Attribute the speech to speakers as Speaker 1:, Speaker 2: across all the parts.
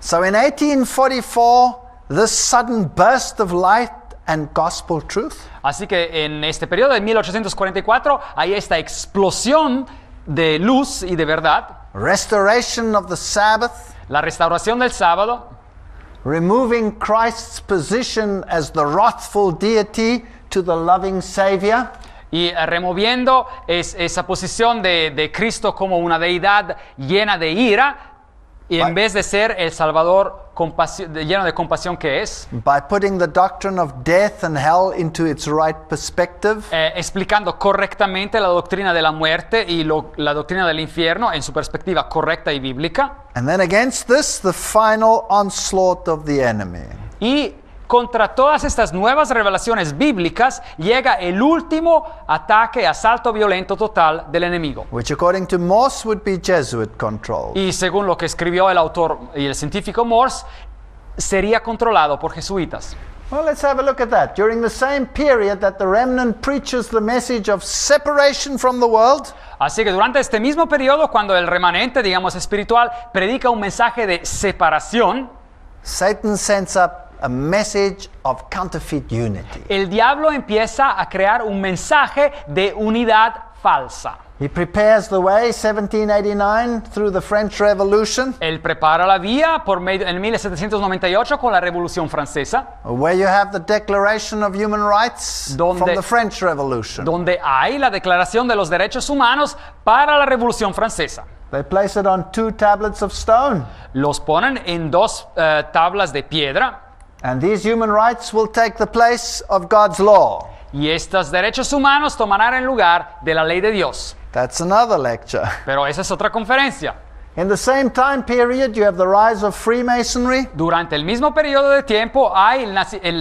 Speaker 1: So in 1844, this sudden burst of light and gospel truth.
Speaker 2: Así que en este periodo de 1844 hay esta explosión de luz y de verdad,
Speaker 1: Restoration of the Sabbath.
Speaker 2: la restauración del sábado,
Speaker 1: Removing Christ's position as the wrathful deity to the loving Savior.
Speaker 2: y removiendo esa posición de Cristo como una deidad llena de ira, y en vez de ser el Salvador lleno de compasión que es,
Speaker 1: By putting the doctrine of death and hell into its right perspective.
Speaker 2: explicando correctamente la doctrina de la muerte y la doctrina del infierno en su perspectiva correcta y bíblica.
Speaker 1: And then against this, the final onslaught of the enemy.
Speaker 2: Y contra todas estas nuevas revelaciones bíblicas llega el último ataque, asalto violento total del enemigo.
Speaker 1: Which according to Morse would be Jesuit controlled.
Speaker 2: Y según lo que escribió el autor y el científico Morse, sería controlado por jesuitas.
Speaker 1: Well, let's have a look at that. During the same period that the remnant preaches the message of separation from the world,
Speaker 2: Así que durante este mismo periodo, cuando el remanente, digamos espiritual, predica un mensaje de separación,
Speaker 1: Satan sends up a message of counterfeit unity.
Speaker 2: el diablo empieza a crear un mensaje de unidad falsa.
Speaker 1: He prepares the way, 1789, through the French Revolution,
Speaker 2: Él prepara la vía en 1798 con la Revolución Francesa,
Speaker 1: where you have the Declaration of Human Rights from
Speaker 2: Donde-
Speaker 1: the French Revolution.
Speaker 2: donde hay la Declaración de los Derechos Humanos para la Revolución Francesa.
Speaker 1: They place it on 2 tablets of stone.
Speaker 2: Los ponen en 2 tablas de piedra,
Speaker 1: And these human rights will take the place of God's law.
Speaker 2: y estos derechos humanos tomarán el lugar de la ley de Dios.
Speaker 1: That's another lecture.
Speaker 2: Pero esa es otra conferencia.
Speaker 1: In the same time period, you have the rise of Freemasonry,
Speaker 2: Durante el mismo periodo de tiempo hay el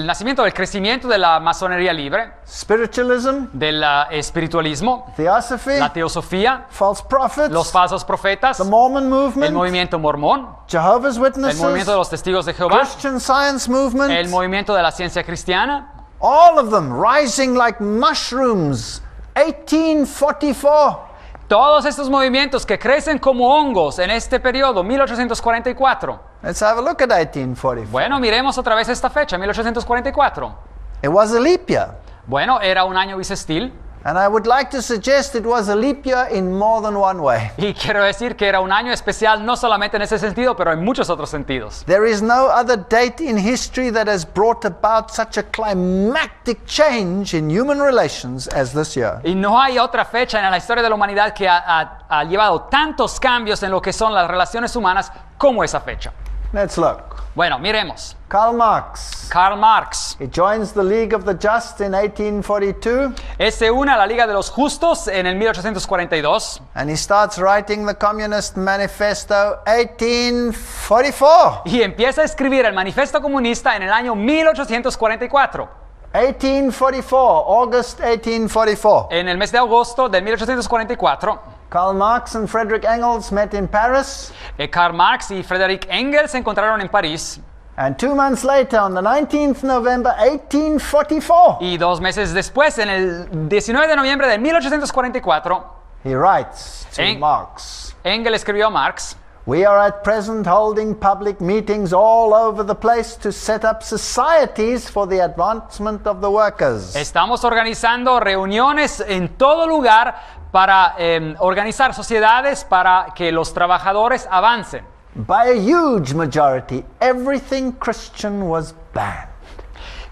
Speaker 2: nacimiento, el crecimiento de la masonería libre,
Speaker 1: spiritualism,
Speaker 2: del espiritualismo,
Speaker 1: theosophy,
Speaker 2: la teosofía,
Speaker 1: false prophets,
Speaker 2: los falsos profetas,
Speaker 1: the Mormon
Speaker 2: el
Speaker 1: movement,
Speaker 2: movimiento mormón,
Speaker 1: Jehovah's
Speaker 2: el movimiento de
Speaker 1: Witnesses,
Speaker 2: los testigos de Jehová,
Speaker 1: Christian Science movement,
Speaker 2: el movimiento de la ciencia cristiana,
Speaker 1: all of them rising like mushrooms. 1844.
Speaker 2: todos estos movimientos que crecen como hongos en este periodo, 1844.
Speaker 1: Let's have a look at 1844.
Speaker 2: Bueno, miremos otra vez esta fecha, 1844.
Speaker 1: It was a leap year.
Speaker 2: Bueno, era un año bisestil,
Speaker 1: And I would like to suggest it was a leap year in more than one way.
Speaker 2: y quiero decir que era un año especial no solamente en ese sentido, pero en muchos otros sentidos.
Speaker 1: There is no other date in history that has brought about such a climactic change in human relations as this year.
Speaker 2: Y no hay otra fecha en la historia de la humanidad que ha llevado tantos cambios en lo que son las relaciones humanas como esa fecha.
Speaker 1: Let's look.
Speaker 2: Bueno, miremos.
Speaker 1: Karl Marx.
Speaker 2: Karl Marx.
Speaker 1: He joins the League of the Just in 1842,
Speaker 2: Él se une a la Liga de los Justos en el 1842
Speaker 1: and he starts writing the Communist Manifesto 1844.
Speaker 2: y empieza a escribir el Manifiesto Comunista en el año 1844.
Speaker 1: 1844, August 1844.
Speaker 2: En el mes de agosto de 1844,
Speaker 1: Karl Marx and Friedrich Engels met in Paris,
Speaker 2: Karl Marx y Friedrich Engels se encontraron en París,
Speaker 1: and 2 months later, on the 19th November 1844,
Speaker 2: y 2 meses después, en el 19 de noviembre de 1844,
Speaker 1: he writes to
Speaker 2: Eng-
Speaker 1: Marx,
Speaker 2: Engels escribió a Marx:
Speaker 1: "We are at present holding public meetings all over the place to set up societies for the advancement of the workers.
Speaker 2: estamos organizando reuniones en todo lugar para organizar sociedades para que los trabajadores avancen.
Speaker 1: By a huge majority, everything Christian was banned.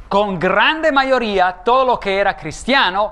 Speaker 2: Con grande mayoría, todo lo que era cristiano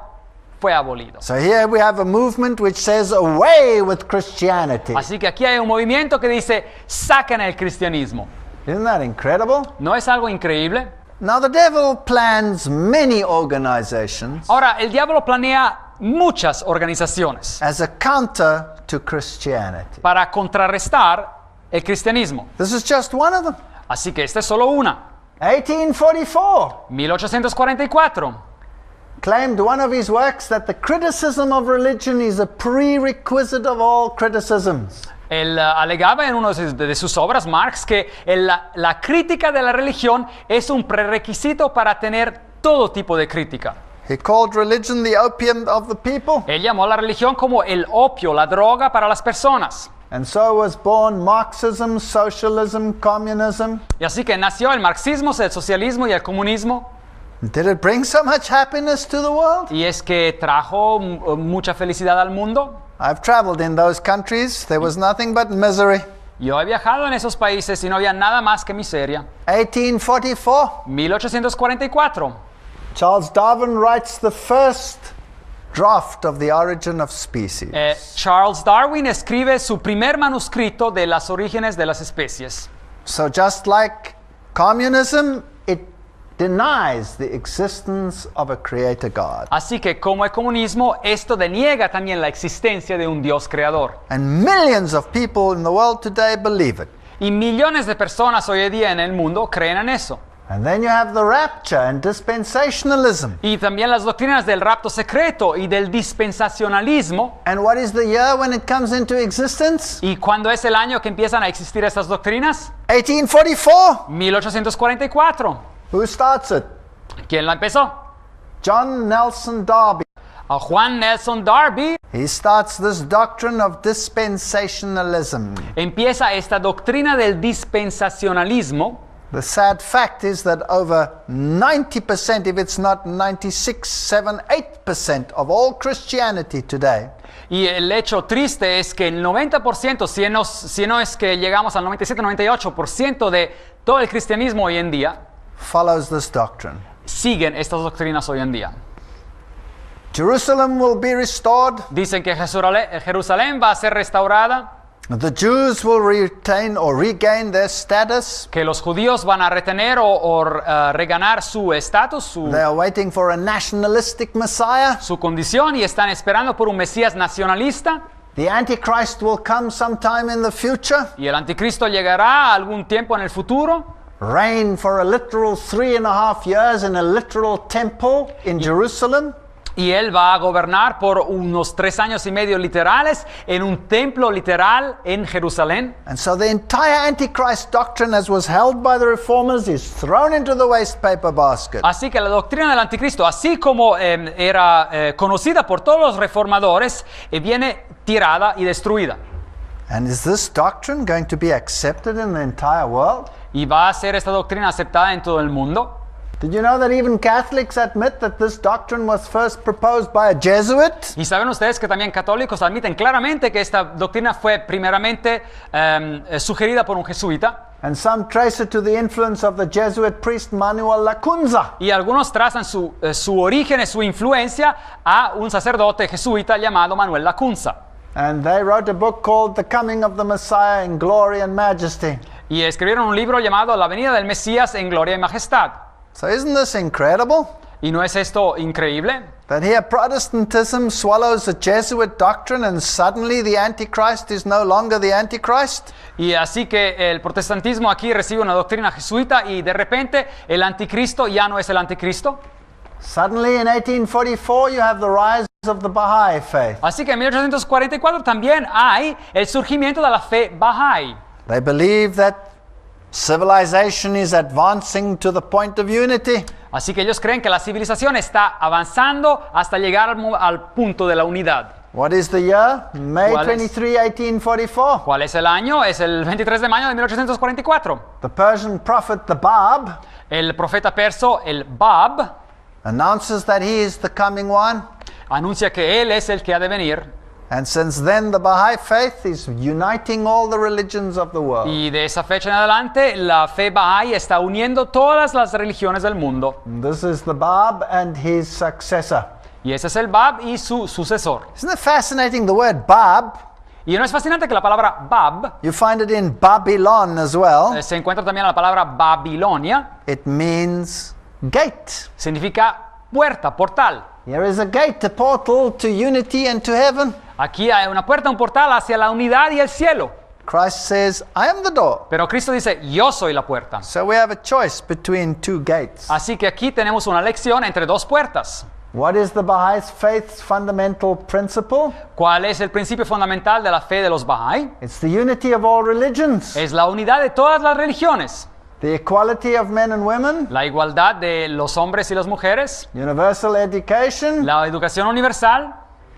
Speaker 2: fue abolido.
Speaker 1: So here we have a movement which says, away with Christianity.
Speaker 2: Así que aquí hay un movimiento que dice: saquen el cristianismo.
Speaker 1: Isn't that incredible?
Speaker 2: ¿No es algo increíble?
Speaker 1: Now the devil plans many organizations
Speaker 2: Ahora, el diablo planea muchas organizaciones
Speaker 1: as a counter to Christianity.
Speaker 2: para contrarrestar el cristianismo.
Speaker 1: This is just one of them.
Speaker 2: Así que esta es solo una.
Speaker 1: 1844
Speaker 2: 1844.
Speaker 1: claimed one of his works that the criticism of religion is a prerequisite of all criticisms.
Speaker 2: Él alegaba en una de sus obras, Marx, que la crítica de la religión es un prerequisito para tener todo tipo de crítica.
Speaker 1: He called religion the opium of the people.
Speaker 2: Él llamó a la religión como el opio, la droga para las personas.
Speaker 1: And so was born Marxism, socialism, communism.
Speaker 2: Y así que nació el marxismo, el socialismo y el comunismo.
Speaker 1: Did it bring so much happiness to the world?
Speaker 2: Y es que trajo mucha felicidad al mundo.
Speaker 1: I've traveled in those countries. There was nothing but misery.
Speaker 2: Yo he viajado en esos países y no había nada más que miseria.
Speaker 1: 1844.
Speaker 2: 1844.
Speaker 1: Charles Darwin writes the first draft of the Origin of Species.
Speaker 2: Charles Darwin escribe su primer manuscrito de las orígenes de las especies.
Speaker 1: So just like communism, it denies the existence of a creator God.
Speaker 2: Así que como el comunismo, esto deniega también la existencia de un Dios creador.
Speaker 1: And millions of people in the world today believe it.
Speaker 2: Y millones de personas hoy en día en el mundo creen en eso.
Speaker 1: And then you have the rapture and dispensationalism.
Speaker 2: Y también las doctrinas del rapto secreto y del dispensacionalismo.
Speaker 1: And what is the year when it comes into existence?
Speaker 2: ¿Y cuándo es el año que empiezan a existir estas doctrinas?
Speaker 1: 1844.
Speaker 2: 1844.
Speaker 1: Who starts it?
Speaker 2: ¿Quién la empezó?
Speaker 1: John Nelson Darby.
Speaker 2: A Juan Nelson Darby.
Speaker 1: He starts this doctrine of dispensationalism.
Speaker 2: Empieza esta doctrina del dispensacionalismo.
Speaker 1: The sad fact is that over 90%, if it's not 96, 7, 8% of all Christianity today
Speaker 2: Y el hecho triste es que el 90%, si no es que llegamos al 97-98% de todo el cristianismo hoy en día,
Speaker 1: follows this doctrine.
Speaker 2: siguen estas doctrinas hoy en día.
Speaker 1: Jerusalem will be restored.
Speaker 2: Dicen que Jerusalén va a ser restaurada,
Speaker 1: The Jews will retain or regain their status.
Speaker 2: que los judíos van a retener o reganar su estatus,
Speaker 1: They are waiting for a nationalistic Messiah.
Speaker 2: su condición, y están esperando por un Mesías nacionalista.
Speaker 1: The Antichrist will come sometime in the future.
Speaker 2: Y el anticristo llegará algún tiempo en el futuro.
Speaker 1: Reign for a literal 3.5 years in a literal temple in Jerusalem.
Speaker 2: Y él va a gobernar por unos 3 años y medio literales en un templo literal en Jerusalén.
Speaker 1: And so the entire Antichrist doctrine as was held by the reformers is thrown into the waste paper basket.
Speaker 2: Así que la doctrina del anticristo, así como era conocida por todos los reformadores, viene tirada y destruida.
Speaker 1: And is this doctrine going to be accepted in the entire world?
Speaker 2: Y va a ser esta doctrina aceptada en todo el mundo.
Speaker 1: Did you know that even Catholics admit that this doctrine was first proposed by a Jesuit?
Speaker 2: Y saben ustedes que también católicos admiten claramente que esta doctrina fue primeramente sugerida por un jesuita.
Speaker 1: And some trace it to the influence of the Jesuit priest Manuel Lacunza.
Speaker 2: Y algunos trazan su origen y su influencia a un sacerdote jesuita llamado Manuel Lacunza.
Speaker 1: And they wrote a book called The Coming of the Messiah in Glory and Majesty.
Speaker 2: Y escribieron un libro llamado La venida del Mesías en gloria y majestad.
Speaker 1: So isn't this incredible?
Speaker 2: ¿Y no es esto increíble?
Speaker 1: That here Protestantism swallows a Jesuit doctrine and suddenly the Antichrist is no longer the Antichrist?
Speaker 2: Y así que el protestantismo aquí recibe una doctrina jesuita y de repente el anticristo ya no es el anticristo.
Speaker 1: Suddenly in 1844 you have the rise of the Baha'i faith.
Speaker 2: Así que en 1844 también hay el surgimiento de la fe Bahá'í.
Speaker 1: They believe that civilization is advancing to the point of unity.
Speaker 2: Así que ellos creen que la civilización está avanzando hasta llegar al punto de la unidad.
Speaker 1: What is the year? May
Speaker 2: ¿Cuál es?
Speaker 1: 23, 1844.
Speaker 2: ¿Cuál es el año? Es el 23 de mayo de 1844.
Speaker 1: The Persian prophet, the Bab,
Speaker 2: El profeta perso, el Bab,
Speaker 1: announces that he is the coming one.
Speaker 2: anuncia que él es el que ha de venir.
Speaker 1: And since then, the Baha'i faith is uniting all the religions of the world.
Speaker 2: Y de esa fecha en adelante, la fe Bahá'í está uniendo todas las religiones del mundo.
Speaker 1: And this is the Bab and his successor.
Speaker 2: Y ese es el Bab y su sucesor.
Speaker 1: Isn't it fascinating, the word Bab?
Speaker 2: Y no es fascinante que la palabra Bab
Speaker 1: You find it in Babylon as well.
Speaker 2: se encuentra también en la palabra Babilonia.
Speaker 1: It means gate.
Speaker 2: Significa puerta, portal.
Speaker 1: Here is a gate, a portal to unity and to heaven.
Speaker 2: Aquí hay una puerta, un portal hacia la unidad y el cielo.
Speaker 1: Christ says, I am the door.
Speaker 2: Pero Cristo dice, yo soy la puerta.
Speaker 1: So we have a choice between two gates.
Speaker 2: Así que aquí tenemos una elección entre dos puertas.
Speaker 1: What is the Baha'i faith's fundamental principle?
Speaker 2: ¿Cuál es el principio fundamental de la fe de los Bahá'í?
Speaker 1: It's the unity of all religions.
Speaker 2: Es la unidad de todas las religiones.
Speaker 1: The equality of men and women.
Speaker 2: La igualdad de los hombres y las mujeres.
Speaker 1: Universal education.
Speaker 2: La educación universal.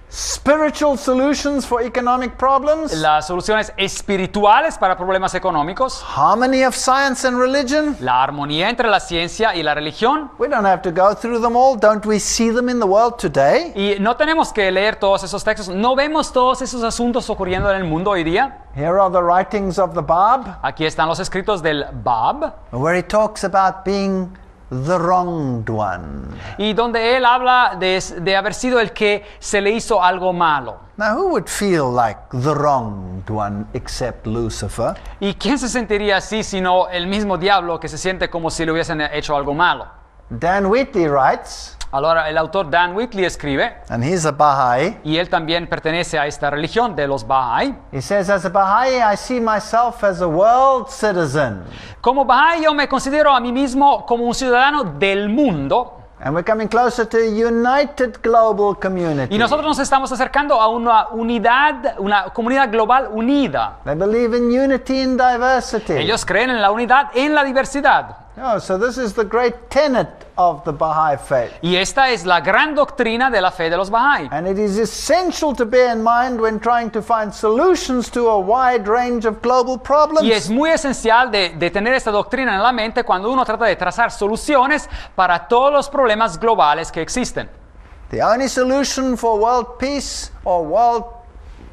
Speaker 1: spiritual solutions for economic problems,
Speaker 2: las soluciones espirituales para problemas económicos,
Speaker 1: harmony of science and religion.
Speaker 2: la armonía entre la ciencia y la religión.
Speaker 1: We don't have to go through them all. Don't we see them in the world today?
Speaker 2: Y no tenemos que leer todos esos textos, no vemos todos esos asuntos ocurriendo en el mundo hoy día.
Speaker 1: Here are the writings of the Bab,
Speaker 2: Aquí están los escritos del Bab,
Speaker 1: where he talks about being the wronged one.
Speaker 2: y donde él habla de haber sido el que se le hizo algo malo.
Speaker 1: Now, who would feel like the wronged one except Lucifer?
Speaker 2: ¿Y quién se sentiría así sino el mismo diablo que se siente como si le hubiesen hecho algo malo?
Speaker 1: Dan Wheatley writes,
Speaker 2: Ahora, el autor Dan Whitley escribe,
Speaker 1: and he's a Baha'i.
Speaker 2: y él también pertenece a esta religión de los Bahá'í.
Speaker 1: He says, as a Baha'i, I see myself as a world citizen.
Speaker 2: Como Bahá'í yo me considero a mí mismo como un ciudadano del mundo,
Speaker 1: And we're coming closer to a united global community.
Speaker 2: y nosotros nos estamos acercando a una unidad, una comunidad global unida.
Speaker 1: They believe in unity and diversity.
Speaker 2: Ellos creen en la unidad, en la diversidad.
Speaker 1: Oh, so this is the great tenet of the Baha'i faith.
Speaker 2: Y esta es la gran doctrina de la fe de los Bahá'í.
Speaker 1: And it is essential to bear in mind when trying to find solutions to a wide range of global problems.
Speaker 2: Y es muy esencial de tener esta doctrina en la mente cuando uno trata de trazar soluciones para todos los problemas globales que existen.
Speaker 1: The only solution for world peace or world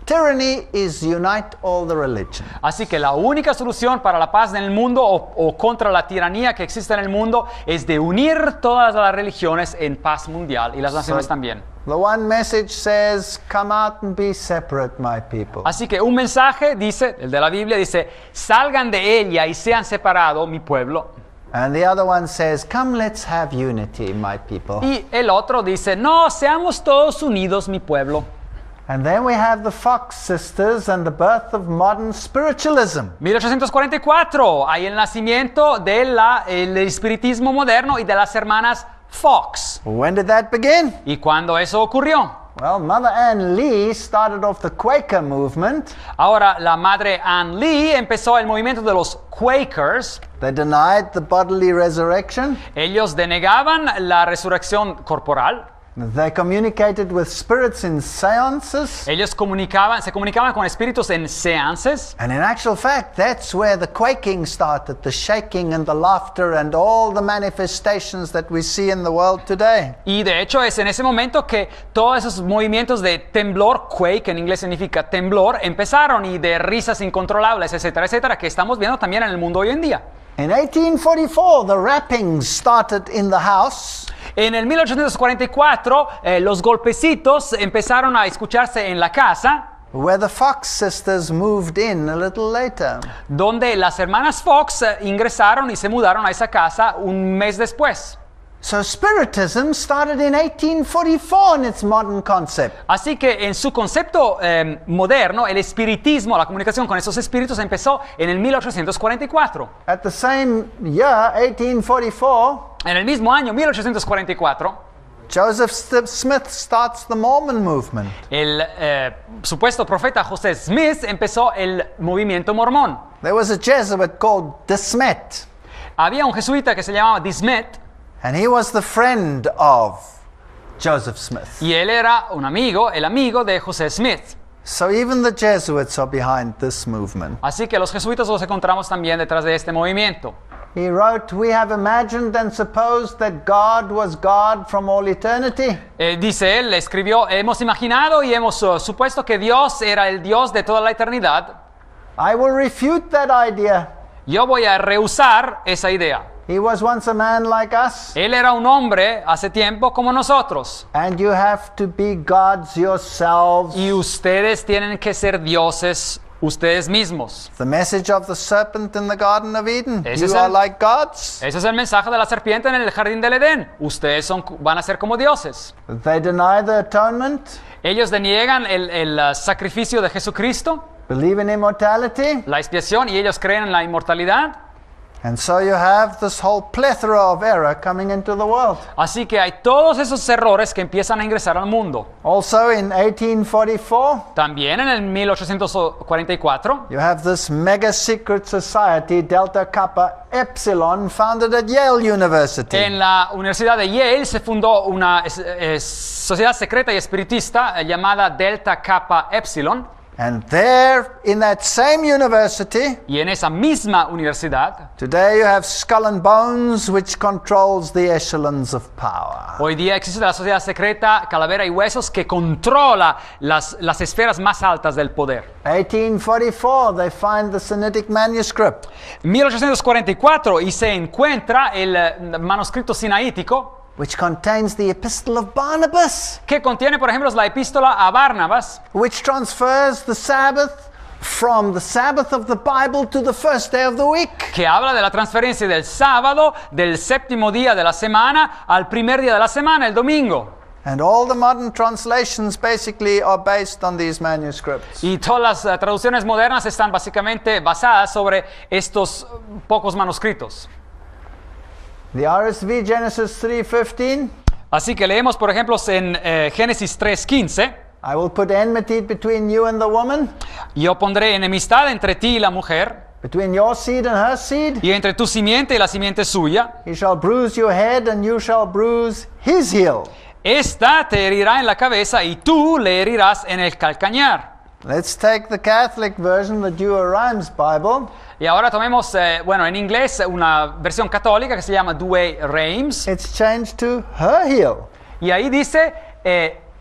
Speaker 1: tyranny is unite all the religion.
Speaker 2: Así que la única solución para la paz en el mundo o contra la tiranía que existe en el mundo es de unir todas las religiones en paz mundial y las naciones también.
Speaker 1: The one message says, come out and be separate, my people.
Speaker 2: Así que un mensaje dice, el de la Biblia dice, salgan de ella y sean separados, mi pueblo.
Speaker 1: And the other one says, come, let's have unity, my people.
Speaker 2: Y el otro dice, no, seamos todos unidos, mi pueblo.
Speaker 1: And then we have the Fox sisters and the birth of modern spiritualism.
Speaker 2: 1844, hay el nacimiento del espiritismo moderno y de las hermanas Fox.
Speaker 1: When did that begin?
Speaker 2: ¿Y cuándo eso ocurrió?
Speaker 1: Well, Mother Ann Lee started off the Quaker movement.
Speaker 2: Ahora, la madre Ann Lee empezó el movimiento de los Quakers.
Speaker 1: They denied the bodily resurrection.
Speaker 2: Ellos denegaban la resurrección corporal.
Speaker 1: They communicated with spirits in seances.
Speaker 2: Ellos se comunicaban con espíritus en seances.
Speaker 1: And in actual fact, that's where the quaking started, the shaking and the laughter and all the manifestations that we see in the world today.
Speaker 2: Y de hecho es en ese momento que todos esos movimientos de temblor, quake en inglés significa temblor, empezaron, y de risas incontrolables, etcétera, etcétera, que estamos viendo también en el mundo hoy en día.
Speaker 1: In 1844, the rappings started in the house.
Speaker 2: En el 1844, los golpecitos empezaron a escucharse en la casa,
Speaker 1: Where the Fox sisters moved in a little later.
Speaker 2: donde las hermanas Fox ingresaron y se mudaron a esa casa un mes después.
Speaker 1: So Spiritism started in 1844 in its modern concept.
Speaker 2: Así que en su concepto moderno, el espiritismo, la comunicación con esos espíritus empezó en el 1844.
Speaker 1: At the same year, 1844,
Speaker 2: En el mismo año, 1844,
Speaker 1: Joseph Smith starts the Mormon movement.
Speaker 2: el supuesto profeta José Smith empezó el movimiento mormón.
Speaker 1: There was a Jesuit called De Smet,
Speaker 2: Había un jesuita que se llamaba De Smet,
Speaker 1: and he was the friend of Joseph Smith.
Speaker 2: y él era un amigo, el amigo de José Smith.
Speaker 1: So even the Jesuits are behind this movement.
Speaker 2: Así que los jesuitas los encontramos también detrás de este movimiento.
Speaker 1: He wrote, we have imagined and supposed that God was God from all eternity.
Speaker 2: Dice él, escribió, hemos imaginado y hemos supuesto que Dios era el Dios de toda la eternidad.
Speaker 1: I will refute that idea.
Speaker 2: Yo voy a rehusar esa idea.
Speaker 1: He was once a man like us.
Speaker 2: Él era un hombre hace tiempo como nosotros.
Speaker 1: And you have to be gods yourselves.
Speaker 2: Y ustedes tienen que ser dioses ustedes mismos.
Speaker 1: The message of the serpent in the Garden of Eden.
Speaker 2: Ese
Speaker 1: You
Speaker 2: es
Speaker 1: are
Speaker 2: el-
Speaker 1: like gods.
Speaker 2: Ese es el mensaje de la serpiente en el jardín del Edén. Ustedes van a ser como dioses.
Speaker 1: They deny the atonement,
Speaker 2: Ellos deniegan el sacrificio de Jesucristo,
Speaker 1: believe in immortality,
Speaker 2: la expiación, y ellos creen en la inmortalidad.
Speaker 1: And so you have this whole plethora of error coming into the world.
Speaker 2: Así que hay todos esos errores que empiezan a ingresar al mundo.
Speaker 1: Also in 1844,
Speaker 2: También en el 1844
Speaker 1: you have this mega secret society, Delta Kappa Epsilon, founded at Yale University.
Speaker 2: en la Universidad de Yale se fundó una sociedad secreta y espiritista llamada Delta Kappa Epsilon.
Speaker 1: And there, in that same university,
Speaker 2: Y en esa misma universidad,
Speaker 1: today you have Skull and Bones, which controls the echelons of power.
Speaker 2: hoy día existe la sociedad secreta Calavera y Huesos que controla las esferas más altas del poder.
Speaker 1: 1844, they find the Sinaitic manuscript.
Speaker 2: 1844 y se encuentra el manuscrito sinaítico
Speaker 1: Which contains the Epistle of Barnabas,
Speaker 2: que contiene, por ejemplo, la epístola a Barnabas,
Speaker 1: which transfers the Sabbath from the Sabbath of the Bible to the first day of the week.
Speaker 2: que habla de la transferencia del sábado, del séptimo día de la semana, al primer día de la semana, el domingo.
Speaker 1: And all the modern translations basically are based on these manuscripts.
Speaker 2: Y todas las traducciones modernas están básicamente basadas sobre estos pocos manuscritos.
Speaker 1: The RSV Genesis 3:15,
Speaker 2: Así que leemos, por ejemplo, en Génesis 3:15,
Speaker 1: I will put enmity between you and the woman,
Speaker 2: yo pondré enemistad entre ti y la mujer,
Speaker 1: between your seed and her seed.
Speaker 2: y entre tu simiente y la simiente suya.
Speaker 1: He shall bruise your head and you shall bruise his heel.
Speaker 2: Esta te herirá en la cabeza y tú le herirás en el calcañar.
Speaker 1: Let's take the Catholic version, the Douay-Rheims Bible.
Speaker 2: Y ahora tomemos, en inglés, una versión católica que se llama Douay-Rheims.
Speaker 1: It's changed to her heel.
Speaker 2: Y ahí dice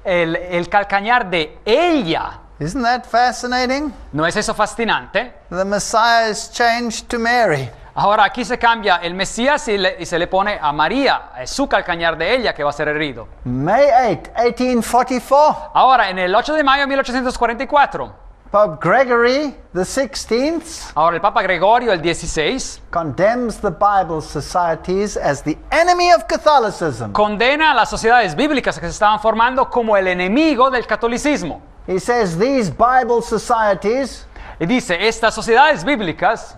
Speaker 2: el calcañar de ella.
Speaker 1: Isn't that fascinating?
Speaker 2: ¿No es eso fascinante?
Speaker 1: The Messiah is changed to Mary.
Speaker 2: Ahora aquí se cambia el Mesías y se le pone a María, es su calcañar de ella que va a ser herido.
Speaker 1: May 8, 1844,
Speaker 2: Ahora, en el 8 de mayo de 1844,
Speaker 1: Pope Gregory the 16th
Speaker 2: ahora el Papa Gregorio el 16
Speaker 1: condemns the Bible societies as the enemy of Catholicism.
Speaker 2: condena a las sociedades bíblicas que se estaban formando como el enemigo del catolicismo.
Speaker 1: He says these Bible societies
Speaker 2: Y dice, estas sociedades bíblicas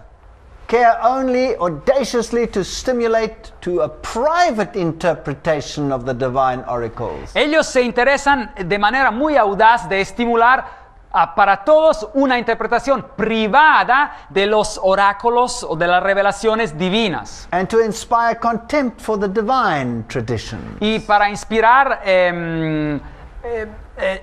Speaker 1: care only audaciously to stimulate to a private interpretation of the divine oracles.
Speaker 2: ellos se interesan de manera muy audaz de estimular para todos una interpretación privada de los oráculos o de las revelaciones divinas.
Speaker 1: And to inspire contempt for the divine tradition.
Speaker 2: Y para inspirar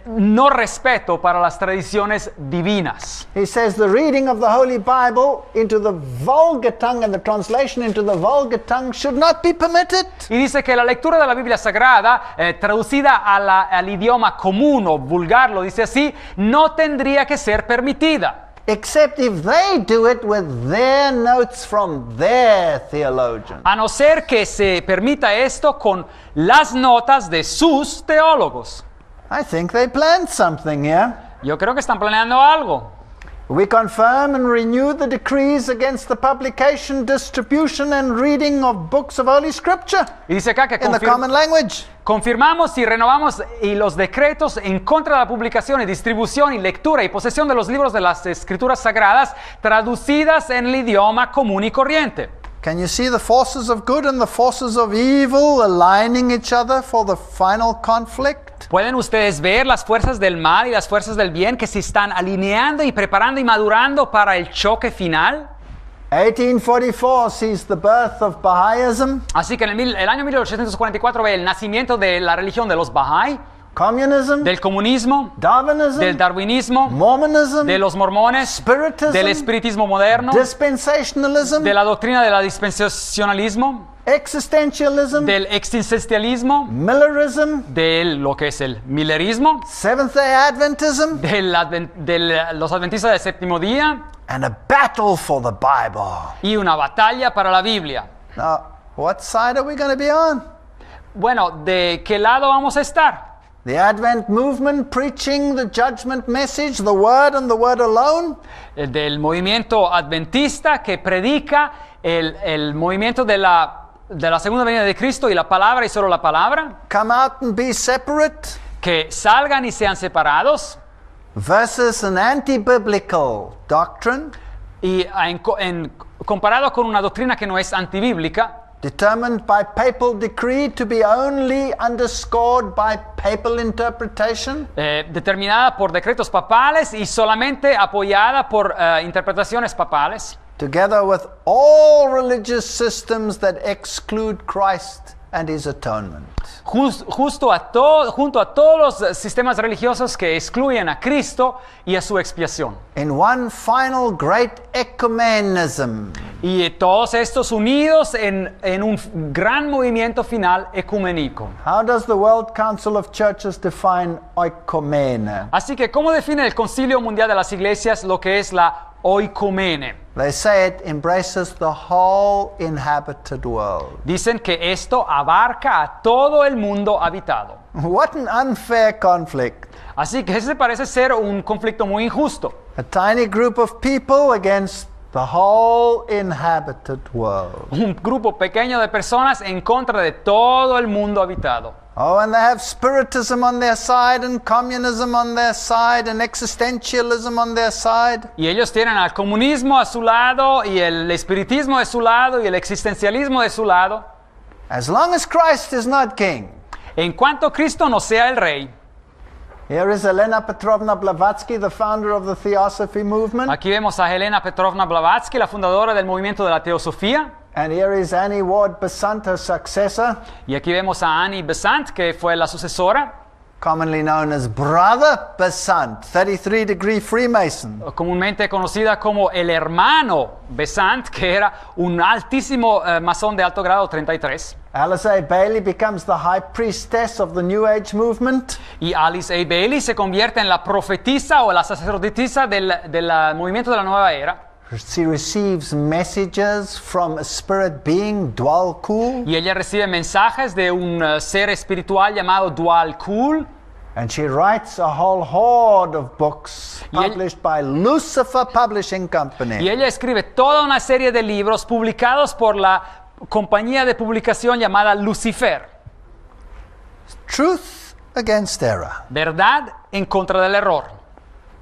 Speaker 2: no respeto para las tradiciones divinas.
Speaker 1: He says the reading of the Holy Bible into the vulgar tongue and the translation into the vulgar tongue should not be permitted.
Speaker 2: Y dice que la lectura de la Biblia Sagrada, traducida al idioma común o vulgar, lo dice así, no tendría que ser permitida.
Speaker 1: Except if they do it with their notes from their theologian.
Speaker 2: A no ser que se permita esto con las notas de sus teólogos.
Speaker 1: I think they planned something here.
Speaker 2: Yo creo que están planeando algo.
Speaker 1: We confirm and renew the decrees against the publication, distribution and reading of books of Holy Scripture
Speaker 2: Y dice acá que
Speaker 1: in the common language.
Speaker 2: confirmamos y renovamos los decretos en contra de la publicación y distribución y lectura y posesión de los libros de las Escrituras Sagradas traducidas en el idioma común y corriente.
Speaker 1: Can you see the forces of good and the forces of evil aligning each other for the final conflict?
Speaker 2: ¿Pueden ustedes ver las fuerzas del mal y las fuerzas del bien que se están alineando y preparando y madurando para el choque final?
Speaker 1: 1844 sees the birth of Baha'ism,
Speaker 2: Así que en el año 1844 ve el nacimiento de la religión de los Bahá'í,
Speaker 1: communism,
Speaker 2: del comunismo,
Speaker 1: Darwinism,
Speaker 2: del darwinismo,
Speaker 1: Mormonism,
Speaker 2: de los mormones,
Speaker 1: Spiritism,
Speaker 2: del espiritismo moderno,
Speaker 1: dispensationalism,
Speaker 2: de la doctrina del dispensacionalismo,
Speaker 1: existentialism,
Speaker 2: del existencialismo,
Speaker 1: Millerism,
Speaker 2: de lo que es el millerismo,
Speaker 1: Seventh-day Adventism,
Speaker 2: de los adventistas del séptimo día
Speaker 1: and a battle for the Bible.
Speaker 2: y una batalla para la Biblia.
Speaker 1: Now, what side are we going to be on?
Speaker 2: Bueno, ¿de qué lado vamos a estar?
Speaker 1: The Advent movement preaching the judgment message, the word and the word alone?
Speaker 2: Del movimiento adventista que predica el movimiento de la segunda venida de Cristo y la palabra y solo la palabra,
Speaker 1: Come out and be separate?
Speaker 2: que salgan y sean separados,
Speaker 1: Versus an anti-biblical doctrine?
Speaker 2: y en comparado con una doctrina que no es antibíblica,
Speaker 1: determined by papal decree to be only underscored by papal interpretation,
Speaker 2: determinada por decretos papales y solamente apoyada por interpretaciones papales,
Speaker 1: together with all religious systems that exclude Christ and his atonement.
Speaker 2: junto a todos los sistemas religiosos que excluyen a Cristo y a su expiación.
Speaker 1: In one final great ecumenism,
Speaker 2: Y todos estos unidos en un gran movimiento final ecuménico.
Speaker 1: how does the World Council of Churches define oikumene?
Speaker 2: Así que, ¿cómo define el Concilio Mundial de las Iglesias lo que es la oikumene?
Speaker 1: They say it embraces the whole inhabited world.
Speaker 2: Dicen que esto abarca a todo el mundo habitado.
Speaker 1: What an unfair conflict.
Speaker 2: Así que ese parece ser un conflicto muy injusto.
Speaker 1: A tiny group of people against the whole inhabited world.
Speaker 2: Un grupo pequeño de personas en contra de todo el mundo habitado.
Speaker 1: Oh, and they have spiritism on their side, and communism on their side, and existentialism on their side.
Speaker 2: Y ellos tienen al comunismo a su lado, y el espiritismo de su lado, y el existencialismo de su lado.
Speaker 1: As long as Christ is not king.
Speaker 2: En cuanto Cristo no sea el rey.
Speaker 1: Here is Elena Petrovna Blavatsky, the founder of the Theosophy movement.
Speaker 2: Aquí vemos a Helena Petrovna Blavatsky, la fundadora del movimiento de la Teosofía.
Speaker 1: And here is Annie Ward Besant, her successor,
Speaker 2: Y aquí vemos a Annie Besant, que fue la sucesora,
Speaker 1: commonly known as Brother Besant, 33-degree Freemason.
Speaker 2: comúnmente conocida como el hermano Besant, que era un altísimo masón de alto grado 33.
Speaker 1: Alice A. Bailey becomes the high priestess of the New Age movement.
Speaker 2: Y Alice A. Bailey se convierte en la profetisa o la sacerdotisa del movimiento de la nueva era.
Speaker 1: She receives messages from a spirit being, Dwal Kul,
Speaker 2: Y ella recibe mensajes de un ser espiritual llamado Dwal Kul.
Speaker 1: and she writes a whole horde of books
Speaker 2: Y ella-
Speaker 1: published by Lucifer Publishing
Speaker 2: Y
Speaker 1: Company.
Speaker 2: ella escribe toda una serie de libros publicados por la compañía de publicación llamada Lucifer.
Speaker 1: Truth against error.
Speaker 2: Verdad en contra del error.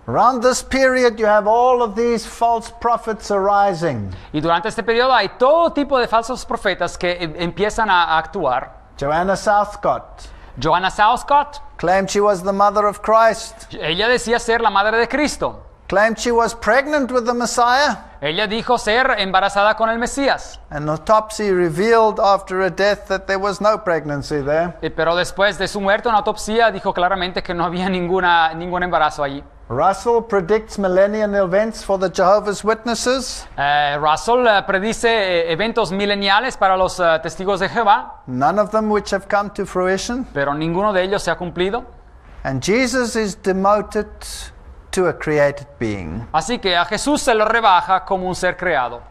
Speaker 1: Around this period, you have all of these false prophets arising.
Speaker 2: Y durante este periodo hay todo tipo de falsos profetas que empiezan a actuar.
Speaker 1: Joanna Southcott
Speaker 2: Joanna Southcott,
Speaker 1: claimed she was the mother of Christ,
Speaker 2: ella decía ser la madre de Cristo.
Speaker 1: claimed she was pregnant with the Messiah.
Speaker 2: Ella dijo ser embarazada con el Mesías.
Speaker 1: An autopsy revealed after her death that there was no pregnancy there.
Speaker 2: Pero después de su muerte, una autopsia dijo claramente que no había ningún embarazo allí.
Speaker 1: Russell predicts millennial events for the Jehovah's Witnesses.
Speaker 2: Russell predice eventos mileniales para los testigos de Jehová,
Speaker 1: None of them which have come to fruition.
Speaker 2: pero ninguno de ellos se ha cumplido.
Speaker 1: And Jesus is demoted to a created being.
Speaker 2: Así que a Jesús se lo rebaja como un ser creado.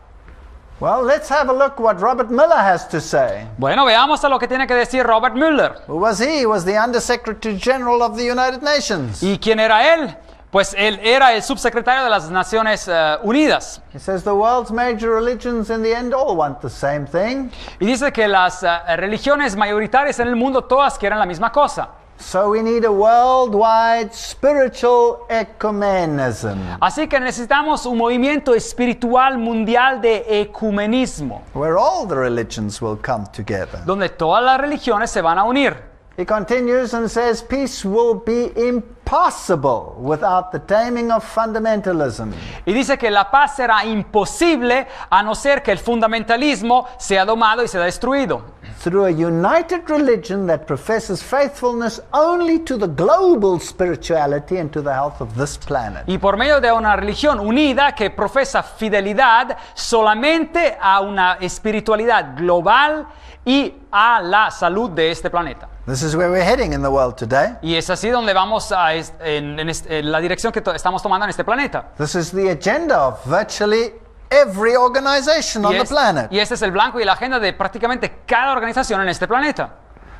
Speaker 1: Well, let's have a look what Robert Miller has to say.
Speaker 2: Bueno, veamos a lo que tiene que decir Robert Mueller.
Speaker 1: Who was he? He was the Undersecretary General of the United Nations.
Speaker 2: ¿Y quién era él? Pues él era el subsecretario de las Naciones Unidas.
Speaker 1: He says the world's major religions in the end all want the same thing.
Speaker 2: Y dice que las religiones mayoritarias en el mundo todas quieren la misma cosa.
Speaker 1: So we need a worldwide spiritual ecumenism,
Speaker 2: Así que necesitamos un movimiento espiritual mundial de ecumenismo,
Speaker 1: where all the religions will come together.
Speaker 2: donde todas las religiones se van a unir.
Speaker 1: He continues and says peace will be impossible without the taming of fundamentalism.
Speaker 2: Y dice que la paz será imposible a no ser que el fundamentalismo sea domado y sea destruido.
Speaker 1: Through a united religion that professes faithfulness only to the global spirituality and to the health of this planet.
Speaker 2: Y por medio de una religión unida que profesa fidelidad solamente a una espiritualidad global y a la salud de este planeta.
Speaker 1: This is where we're heading in the world today.
Speaker 2: Y es así donde vamos en la dirección que estamos tomando en este planeta.
Speaker 1: This is the agenda of virtually every organization on the planet.
Speaker 2: Y este es el blanco y la agenda de prácticamente cada organización en este planeta.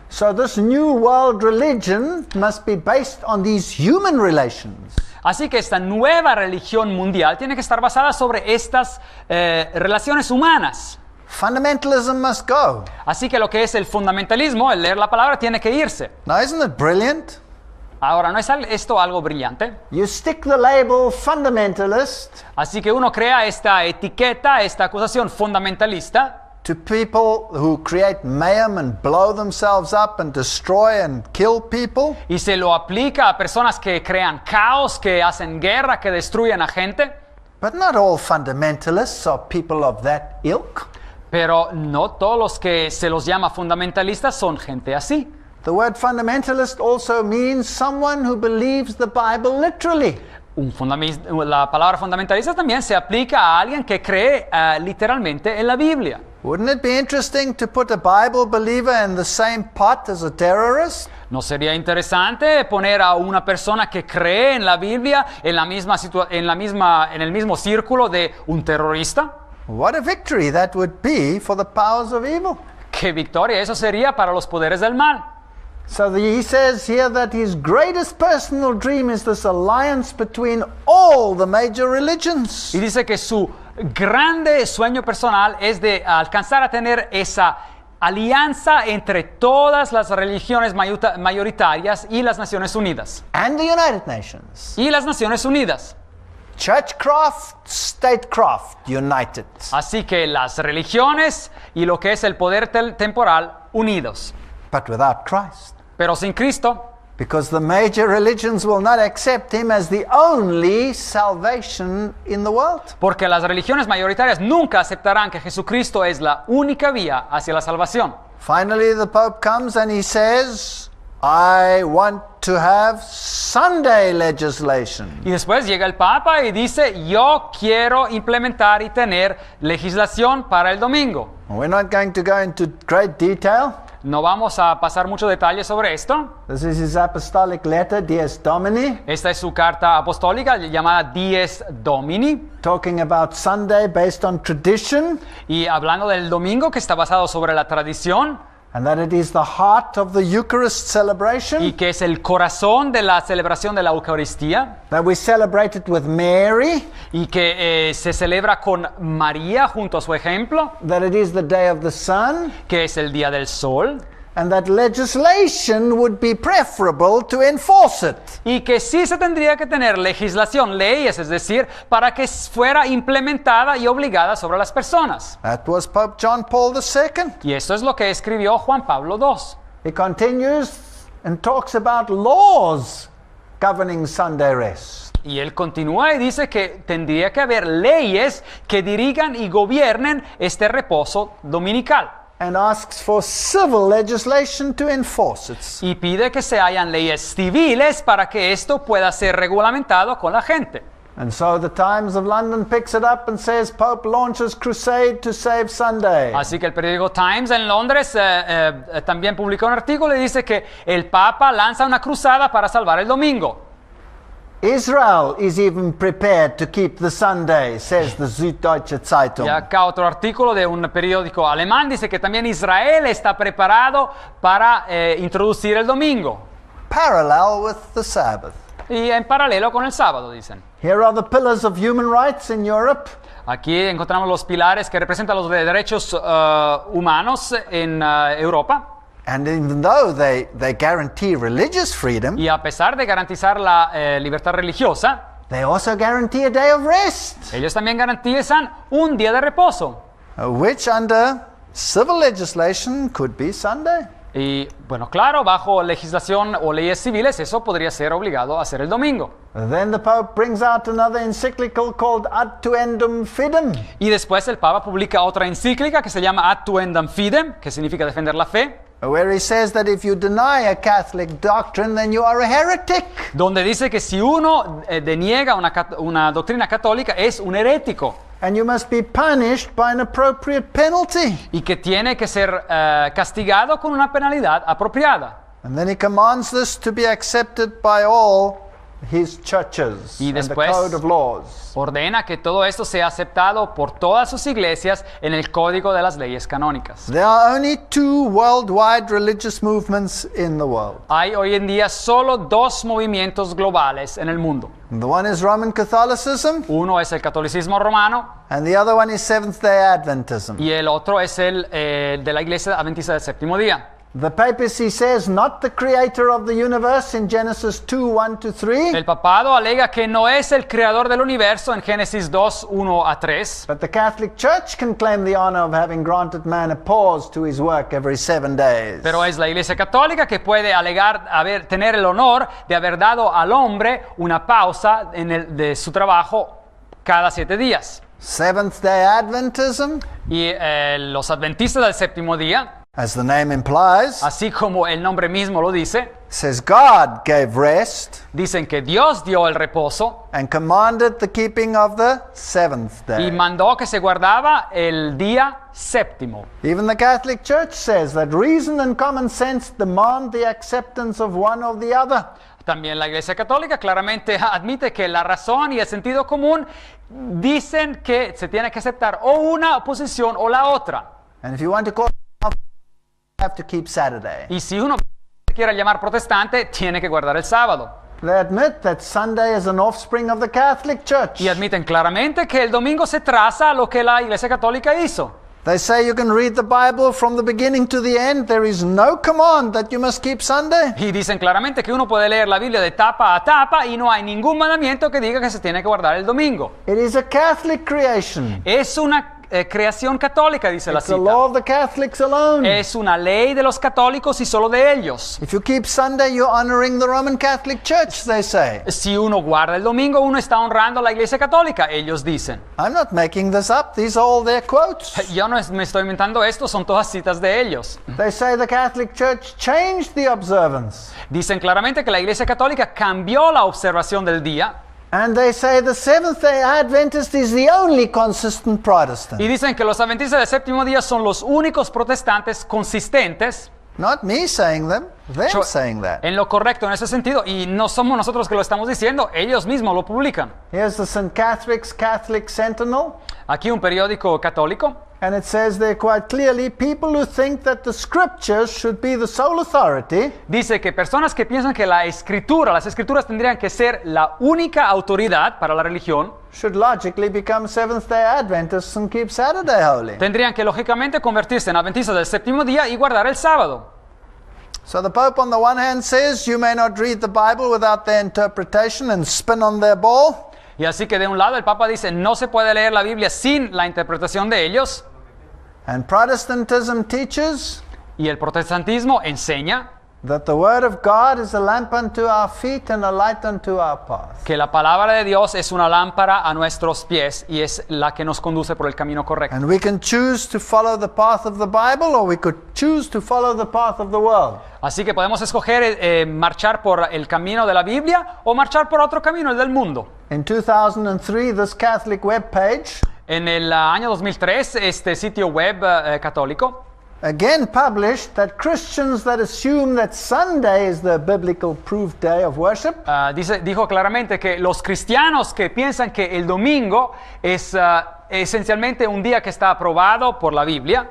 Speaker 1: So this new world religion must be based on these human relations.
Speaker 2: Así que esta nueva religión mundial tiene que estar basada sobre estas relaciones humanas.
Speaker 1: Fundamentalism must go.
Speaker 2: Así que lo que es el fundamentalismo, el leer la palabra, tiene que irse.
Speaker 1: Now, isn't it brilliant?
Speaker 2: Ahora, ¿no es esto algo brillante?
Speaker 1: You stick the label fundamentalist
Speaker 2: Así que uno crea esta etiqueta, esta acusación fundamentalista
Speaker 1: to people who create mayhem and blow themselves up and destroy and kill people.
Speaker 2: y se lo aplica a personas que crean caos, que hacen guerra, que destruyen a gente.
Speaker 1: But not all fundamentalists are people of that ilk.
Speaker 2: Pero no todos los que se los llama fundamentalistas son gente así.
Speaker 1: The word fundamentalist also means someone who believes the Bible literally.
Speaker 2: La palabra fundamentalista también se aplica a alguien que cree literalmente en la Biblia.
Speaker 1: Wouldn't it be interesting to put a Bible believer in the same pot as a terrorist?
Speaker 2: ¿No sería interesante poner a una persona que cree en la Biblia en el mismo círculo de un terrorista?
Speaker 1: What a victory that would be for the powers of evil.
Speaker 2: ¡Qué victoria eso sería para los poderes del mal!
Speaker 1: So he says here that his greatest personal dream is this alliance between all the major religions.
Speaker 2: Y dice que su grande sueño personal es de alcanzar a tener esa alianza entre todas las religiones mayoritarias y las Naciones Unidas.
Speaker 1: And the United Nations.
Speaker 2: Y las Naciones Unidas.
Speaker 1: Churchcraft, statecraft, united.
Speaker 2: Así que las religiones y lo que es el poder temporal unidos.
Speaker 1: But without Christ.
Speaker 2: Pero sin Cristo,
Speaker 1: Because the major religions will not accept him as the only salvation in the world.
Speaker 2: porque las religiones mayoritarias nunca aceptarán que Jesucristo es la única vía hacia la salvación.
Speaker 1: Finally, the Pope comes and he says, I want to have Sunday legislation.
Speaker 2: Y después llega el Papa y dice, yo quiero implementar y tener legislación para el domingo.
Speaker 1: We're not going to go into great detail.
Speaker 2: No vamos a pasar mucho detalle sobre esto.
Speaker 1: This is his apostolic letter, Dies Domini,
Speaker 2: Esta es su carta apostólica llamada Dies Domini.
Speaker 1: talking about Sunday based on tradition,
Speaker 2: Y hablando del domingo que está basado sobre la tradición
Speaker 1: and that it is the heart of the Eucharist celebration,
Speaker 2: y que es el corazón de la celebración de la Eucaristía
Speaker 1: that we celebrate it with Mary,
Speaker 2: y que se celebra con María junto a su ejemplo,
Speaker 1: that it is the day of the sun,
Speaker 2: que es el día del sol,
Speaker 1: and that legislation would be preferable to enforce it.
Speaker 2: y que sí se tendría que tener legislación, leyes, es decir, para que fuera implementada y obligada sobre las personas.
Speaker 1: That was Pope John Paul II.
Speaker 2: Y eso es lo que escribió Juan Pablo II.
Speaker 1: He continues and talks about laws governing Sunday rest.
Speaker 2: Y él continúa y dice que tendría que haber leyes que dirigan y gobiernen este reposo dominical.
Speaker 1: And asks for civil legislation to enforce it.
Speaker 2: Y pide que se hayan leyes civiles para que esto pueda ser regulamentado con la gente.
Speaker 1: And so the Times of London picks it up and says Pope launches crusade to save Sunday.
Speaker 2: Así que el periódico Times en Londres también publicó un artículo y dice que el Papa lanza una cruzada para salvar el domingo.
Speaker 1: Israel is even prepared to keep the Sunday, says the Süddeutsche Zeitung.
Speaker 2: Y acá otro artículo de un periódico alemán dice que también Israel está preparado para introducir el domingo.
Speaker 1: Parallel with the Sabbath.
Speaker 2: Y en paralelo con el sábado, dicen.
Speaker 1: Here are the pillars of human rights in Europe.
Speaker 2: Aquí encontramos los pilares que representan los derechos humanos en Europa.
Speaker 1: And even though they guarantee religious freedom,
Speaker 2: Y a pesar de garantizar la libertad religiosa,
Speaker 1: they also guarantee a day of rest,
Speaker 2: ellos también garantizan un día de reposo.
Speaker 1: which under civil legislation could be Sunday.
Speaker 2: Y bueno, claro, bajo legislación o leyes civiles eso podría ser obligado a hacer el domingo.
Speaker 1: Then the Pope brings out another encyclical called Ad Tuendum Fidem.
Speaker 2: Y después el Papa publica otra encíclica que se llama Ad Tuendam Fidem, que significa defender la fe,
Speaker 1: Where he says that if you deny a Catholic doctrine, then you are a heretic.
Speaker 2: donde dice que si uno deniega una doctrina católica es un herético
Speaker 1: And you must be punished by an appropriate penalty.
Speaker 2: y que tiene que ser castigado con una penalidad apropiada.
Speaker 1: And then he commands this to be accepted by all his churches
Speaker 2: Y
Speaker 1: and the
Speaker 2: después
Speaker 1: code of laws.
Speaker 2: ordena que todo esto sea aceptado por todas sus iglesias en el código de las leyes canónicas.
Speaker 1: There are only two worldwide religious movements in the world.
Speaker 2: Hay hoy en día solo dos movimientos globales en el mundo.
Speaker 1: The one is Roman Catholicism,
Speaker 2: Uno es el catolicismo romano
Speaker 1: and the other one is Seventh-day Adventism.
Speaker 2: y el otro es el de la iglesia adventista del séptimo día.
Speaker 1: The papacy says not the creator of the universe in Genesis 2:1-3,
Speaker 2: El papado alega que no es el creador del universo en Génesis 2, 1 a 3,
Speaker 1: but the Catholic Church can claim the honor of having granted man a pause to his work every 7 days.
Speaker 2: pero es la Iglesia Católica que puede alegar tener el honor de haber dado al hombre una pausa de su trabajo cada 7 días.
Speaker 1: Seventh-day Adventism,
Speaker 2: Y los adventistas del séptimo día,
Speaker 1: as the name implies,
Speaker 2: así como el nombre mismo lo dice,
Speaker 1: says God gave rest
Speaker 2: dicen que Dios dio el reposo
Speaker 1: and commanded the keeping of the seventh
Speaker 2: y
Speaker 1: day.
Speaker 2: mandó que se guardaba el día séptimo.
Speaker 1: Even the Catholic Church says that reason and common sense demand the acceptance of one or the other.
Speaker 2: También la Iglesia Católica claramente admite que la razón y el sentido común dicen que se tiene que aceptar o una posición o la otra.
Speaker 1: And if you want to call yourself, you have to keep Saturday.
Speaker 2: Y si uno se quiere llamar protestante, tiene que guardar el sábado.
Speaker 1: They admit that Sunday is an offspring of the Catholic Church.
Speaker 2: Y admiten claramente que el domingo se traza a lo que la Iglesia Católica hizo.
Speaker 1: They say you can read the Bible from the beginning to the end. There is no command that you must keep Sunday.
Speaker 2: Y dicen claramente que uno puede leer la Biblia de tapa a tapa y no hay ningún mandamiento que diga que se tiene que guardar el domingo.
Speaker 1: It is a Catholic creation.
Speaker 2: Es una creación católica, dice la
Speaker 1: It's the law
Speaker 2: cita.
Speaker 1: of the Catholics alone.
Speaker 2: Es una ley de los católicos y solo de ellos.
Speaker 1: If you keep Sunday, you're honoring the Roman Catholic Church, they say.
Speaker 2: Si uno guarda el domingo, uno está honrando a la Iglesia Católica, ellos dicen.
Speaker 1: I'm not making this up. These are all their quotes.
Speaker 2: Yo no me estoy inventando esto, son todas citas de ellos.
Speaker 1: They say the Catholic Church changed the observance.
Speaker 2: Dicen claramente que la Iglesia Católica cambió la observación del día
Speaker 1: And they say the Seventh-day Adventist is the only consistent Protestant.
Speaker 2: y dicen que los adventistas del séptimo día son los únicos protestantes consistentes
Speaker 1: Not me saying them, them
Speaker 2: Yo-
Speaker 1: saying that.
Speaker 2: en lo correcto en ese sentido, y no somos nosotros que lo estamos diciendo, ellos mismos lo publican.
Speaker 1: Here's the St. Catherick's Catholic Sentinel.
Speaker 2: Aquí un periódico católico,
Speaker 1: And it says there quite clearly, people who think that the scriptures should be the sole authority
Speaker 2: dice que personas que piensan que las escrituras tendrían que ser la única autoridad para la religión,
Speaker 1: should logically become Seventh-day Adventists and keep Saturday holy.
Speaker 2: tendrían que lógicamente convertirse en adventistas del séptimo día y guardar el sábado.
Speaker 1: So the Pope on the one hand says you may not read the Bible without their interpretation and spin on their ball.
Speaker 2: Y así que de un lado el Papa dice no se puede leer la Biblia sin la interpretación de ellos,
Speaker 1: And Protestantism teaches
Speaker 2: y el protestantismo enseña
Speaker 1: that the Word of God is a lamp unto our feet and a light unto our path.
Speaker 2: que la palabra de Dios es una lámpara a nuestros pies y es la que nos conduce por el camino correcto.
Speaker 1: And we can choose to follow the path of the Bible, or we could choose to follow the path of the world.
Speaker 2: Así que podemos escoger marchar por el camino de la Biblia o marchar por otro camino, el del mundo.
Speaker 1: In 2003, this Catholic webpage
Speaker 2: En el año 2003, este sitio web católico
Speaker 1: again published that Christians that assume that Sunday is the biblical proved day of worship
Speaker 2: dijo claramente que los cristianos que piensan que el domingo es esencialmente un día que está aprobado por la Biblia,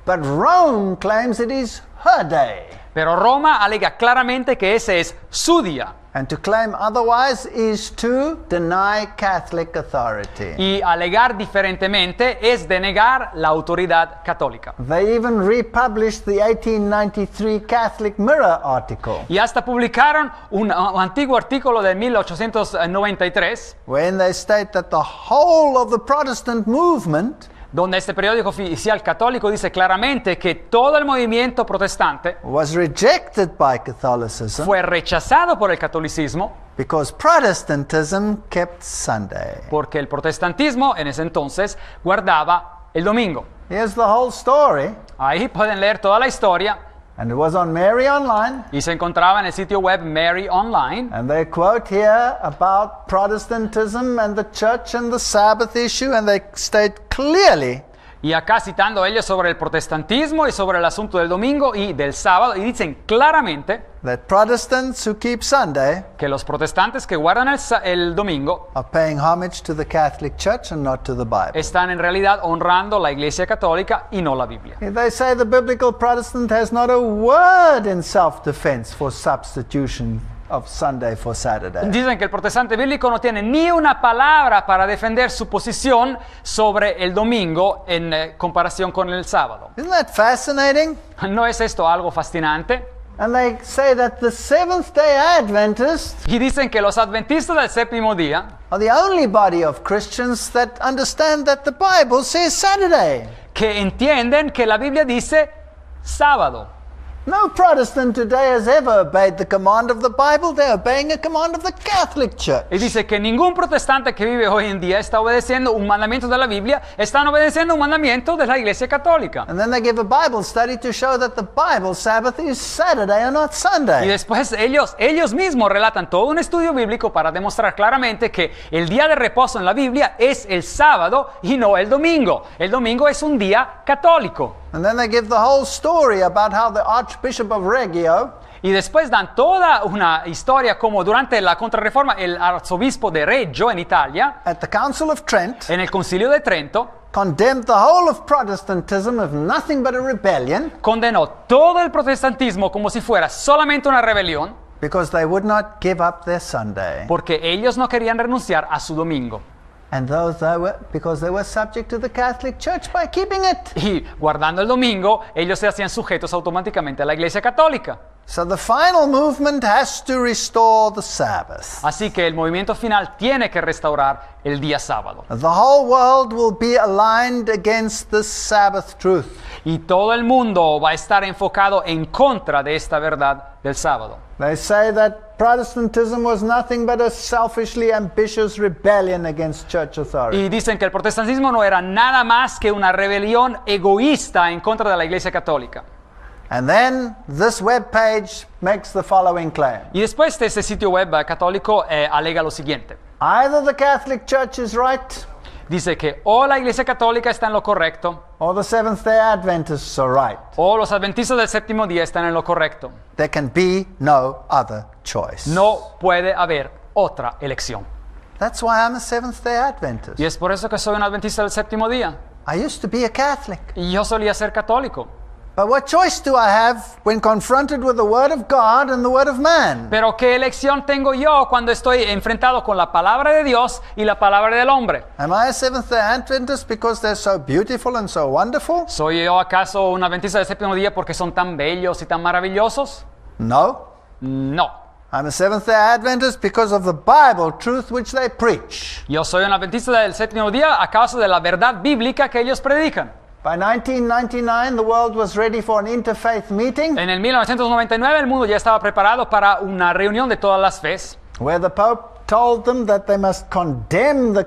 Speaker 1: but Rome claims it is her day.
Speaker 2: pero Roma alega claramente que ese es su día.
Speaker 1: And to claim otherwise is to deny Catholic authority.
Speaker 2: Y alegar diferentemente es denegar la autoridad católica.
Speaker 1: They even republished the 1893 Catholic Mirror article,
Speaker 2: Y hasta publicaron un antiguo artículo de 1893,
Speaker 1: when they state that the whole of the Protestant movement
Speaker 2: donde este periódico oficial católico dice claramente que todo el movimiento protestante
Speaker 1: was rejected by Catholicism
Speaker 2: fue rechazado por el catolicismo
Speaker 1: because Protestantism kept Sunday.
Speaker 2: porque el protestantismo en ese entonces guardaba el domingo.
Speaker 1: Here's the whole story,
Speaker 2: Ahí pueden leer toda la historia
Speaker 1: and it was on Mary Online,
Speaker 2: y se encontraba en el sitio web Mary Online.
Speaker 1: and they quote here about Protestantism and the church and the Sabbath issue, and they state clearly
Speaker 2: Y acá citando ellos sobre el protestantismo y sobre el asunto del domingo y del sábado, y dicen claramente
Speaker 1: that Protestants who keep Sunday
Speaker 2: que los protestantes que guardan el domingo
Speaker 1: are paying homage to the Catholic Church and not to the Bible.
Speaker 2: están en realidad honrando la Iglesia Católica y no la Biblia.
Speaker 1: They say the biblical Protestant has not a word in self-defense for substitution of Sunday for Saturday.
Speaker 2: Dicen que el protestante bíblico no tiene ni una palabra para defender su posición sobre el domingo en comparación con el sábado.
Speaker 1: Isn't that fascinating?
Speaker 2: ¿No es esto algo fascinante?
Speaker 1: And they say that the Seventh-day Adventists
Speaker 2: Y dicen que los adventistas del séptimo día
Speaker 1: are the only body of Christians that understand that the Bible says Saturday.
Speaker 2: que entienden que la Biblia dice sábado.
Speaker 1: No Protestant today has ever obeyed the command of the Bible. They're obeying a command of the Catholic Church.
Speaker 2: Y dice que ningún protestante que vive hoy en día está obedeciendo un mandamiento de la Biblia, están obedeciendo un mandamiento de la Iglesia Católica.
Speaker 1: And then they give a Bible study to show that the Bible Sabbath is Saturday and not
Speaker 2: Y
Speaker 1: Sunday.
Speaker 2: después ellos mismos relatan todo un estudio bíblico para demostrar claramente que el día de reposo en la Biblia es el sábado y no el domingo. El domingo es un día católico.
Speaker 1: And then they give the whole story about how the Archbishop of Reggio
Speaker 2: Y después dan toda una historia como durante la Contrarreforma el arzobispo de Reggio en Italia,
Speaker 1: at the Council of Trent
Speaker 2: en el Concilio de Trento,
Speaker 1: condemned the whole of Protestantism as nothing but a rebellion
Speaker 2: condenó todo el protestantismo como si fuera solamente una rebelión
Speaker 1: because they would not give up their Sunday.
Speaker 2: porque ellos no querían renunciar a su domingo.
Speaker 1: And because they were subject to the Catholic Church by keeping it.
Speaker 2: Y guardando el domingo, ellos se hacían sujetos automáticamente a la Iglesia Católica.
Speaker 1: So the final movement has to restore the Sabbath.
Speaker 2: Así que el movimiento final tiene que restaurar el día sábado.
Speaker 1: The whole world will be aligned against this Sabbath truth.
Speaker 2: Y todo el mundo va a estar enfocado en contra de esta verdad del sábado.
Speaker 1: They say that Protestantism was nothing but a selfishly ambitious rebellion against church authority.
Speaker 2: Y dicen que el protestantismo no era nada más que una rebelión egoísta en contra de la Iglesia Católica.
Speaker 1: And then this web page makes the following claim.
Speaker 2: Y después de este sitio web católico alega lo siguiente.
Speaker 1: Either the Catholic Church is right,
Speaker 2: Dice que o la Iglesia Católica está en lo correcto,
Speaker 1: or the Seventh-day Adventists are right.
Speaker 2: o los adventistas del séptimo día están en lo correcto.
Speaker 1: There can be no other choice.
Speaker 2: No puede haber otra elección.
Speaker 1: That's why I'm a Seventh-day Adventist.
Speaker 2: Y es por eso que soy un adventista del séptimo día.
Speaker 1: I used to be a Catholic.
Speaker 2: Y yo solía ser católico.
Speaker 1: But what choice do I have when confronted with the Word of God and the Word of man?
Speaker 2: Pero ¿qué elección tengo yo cuando estoy enfrentado con la palabra de Dios y la palabra del hombre?
Speaker 1: Am I a Seventh-day Adventist because they're so beautiful and so wonderful?
Speaker 2: ¿Soy yo acaso un adventista del séptimo día porque son tan bellos y tan maravillosos?
Speaker 1: No.
Speaker 2: No.
Speaker 1: I'm a Seventh-day Adventist because of the Bible truth which they preach.
Speaker 2: Yo soy un adventista del séptimo día a causa de la verdad bíblica que ellos predican.
Speaker 1: By 1999, the world was ready for an interfaith meeting
Speaker 2: En el 1999 el mundo ya estaba preparado para una reunión de todas las fes,
Speaker 1: where the Pope told them that they must condemn the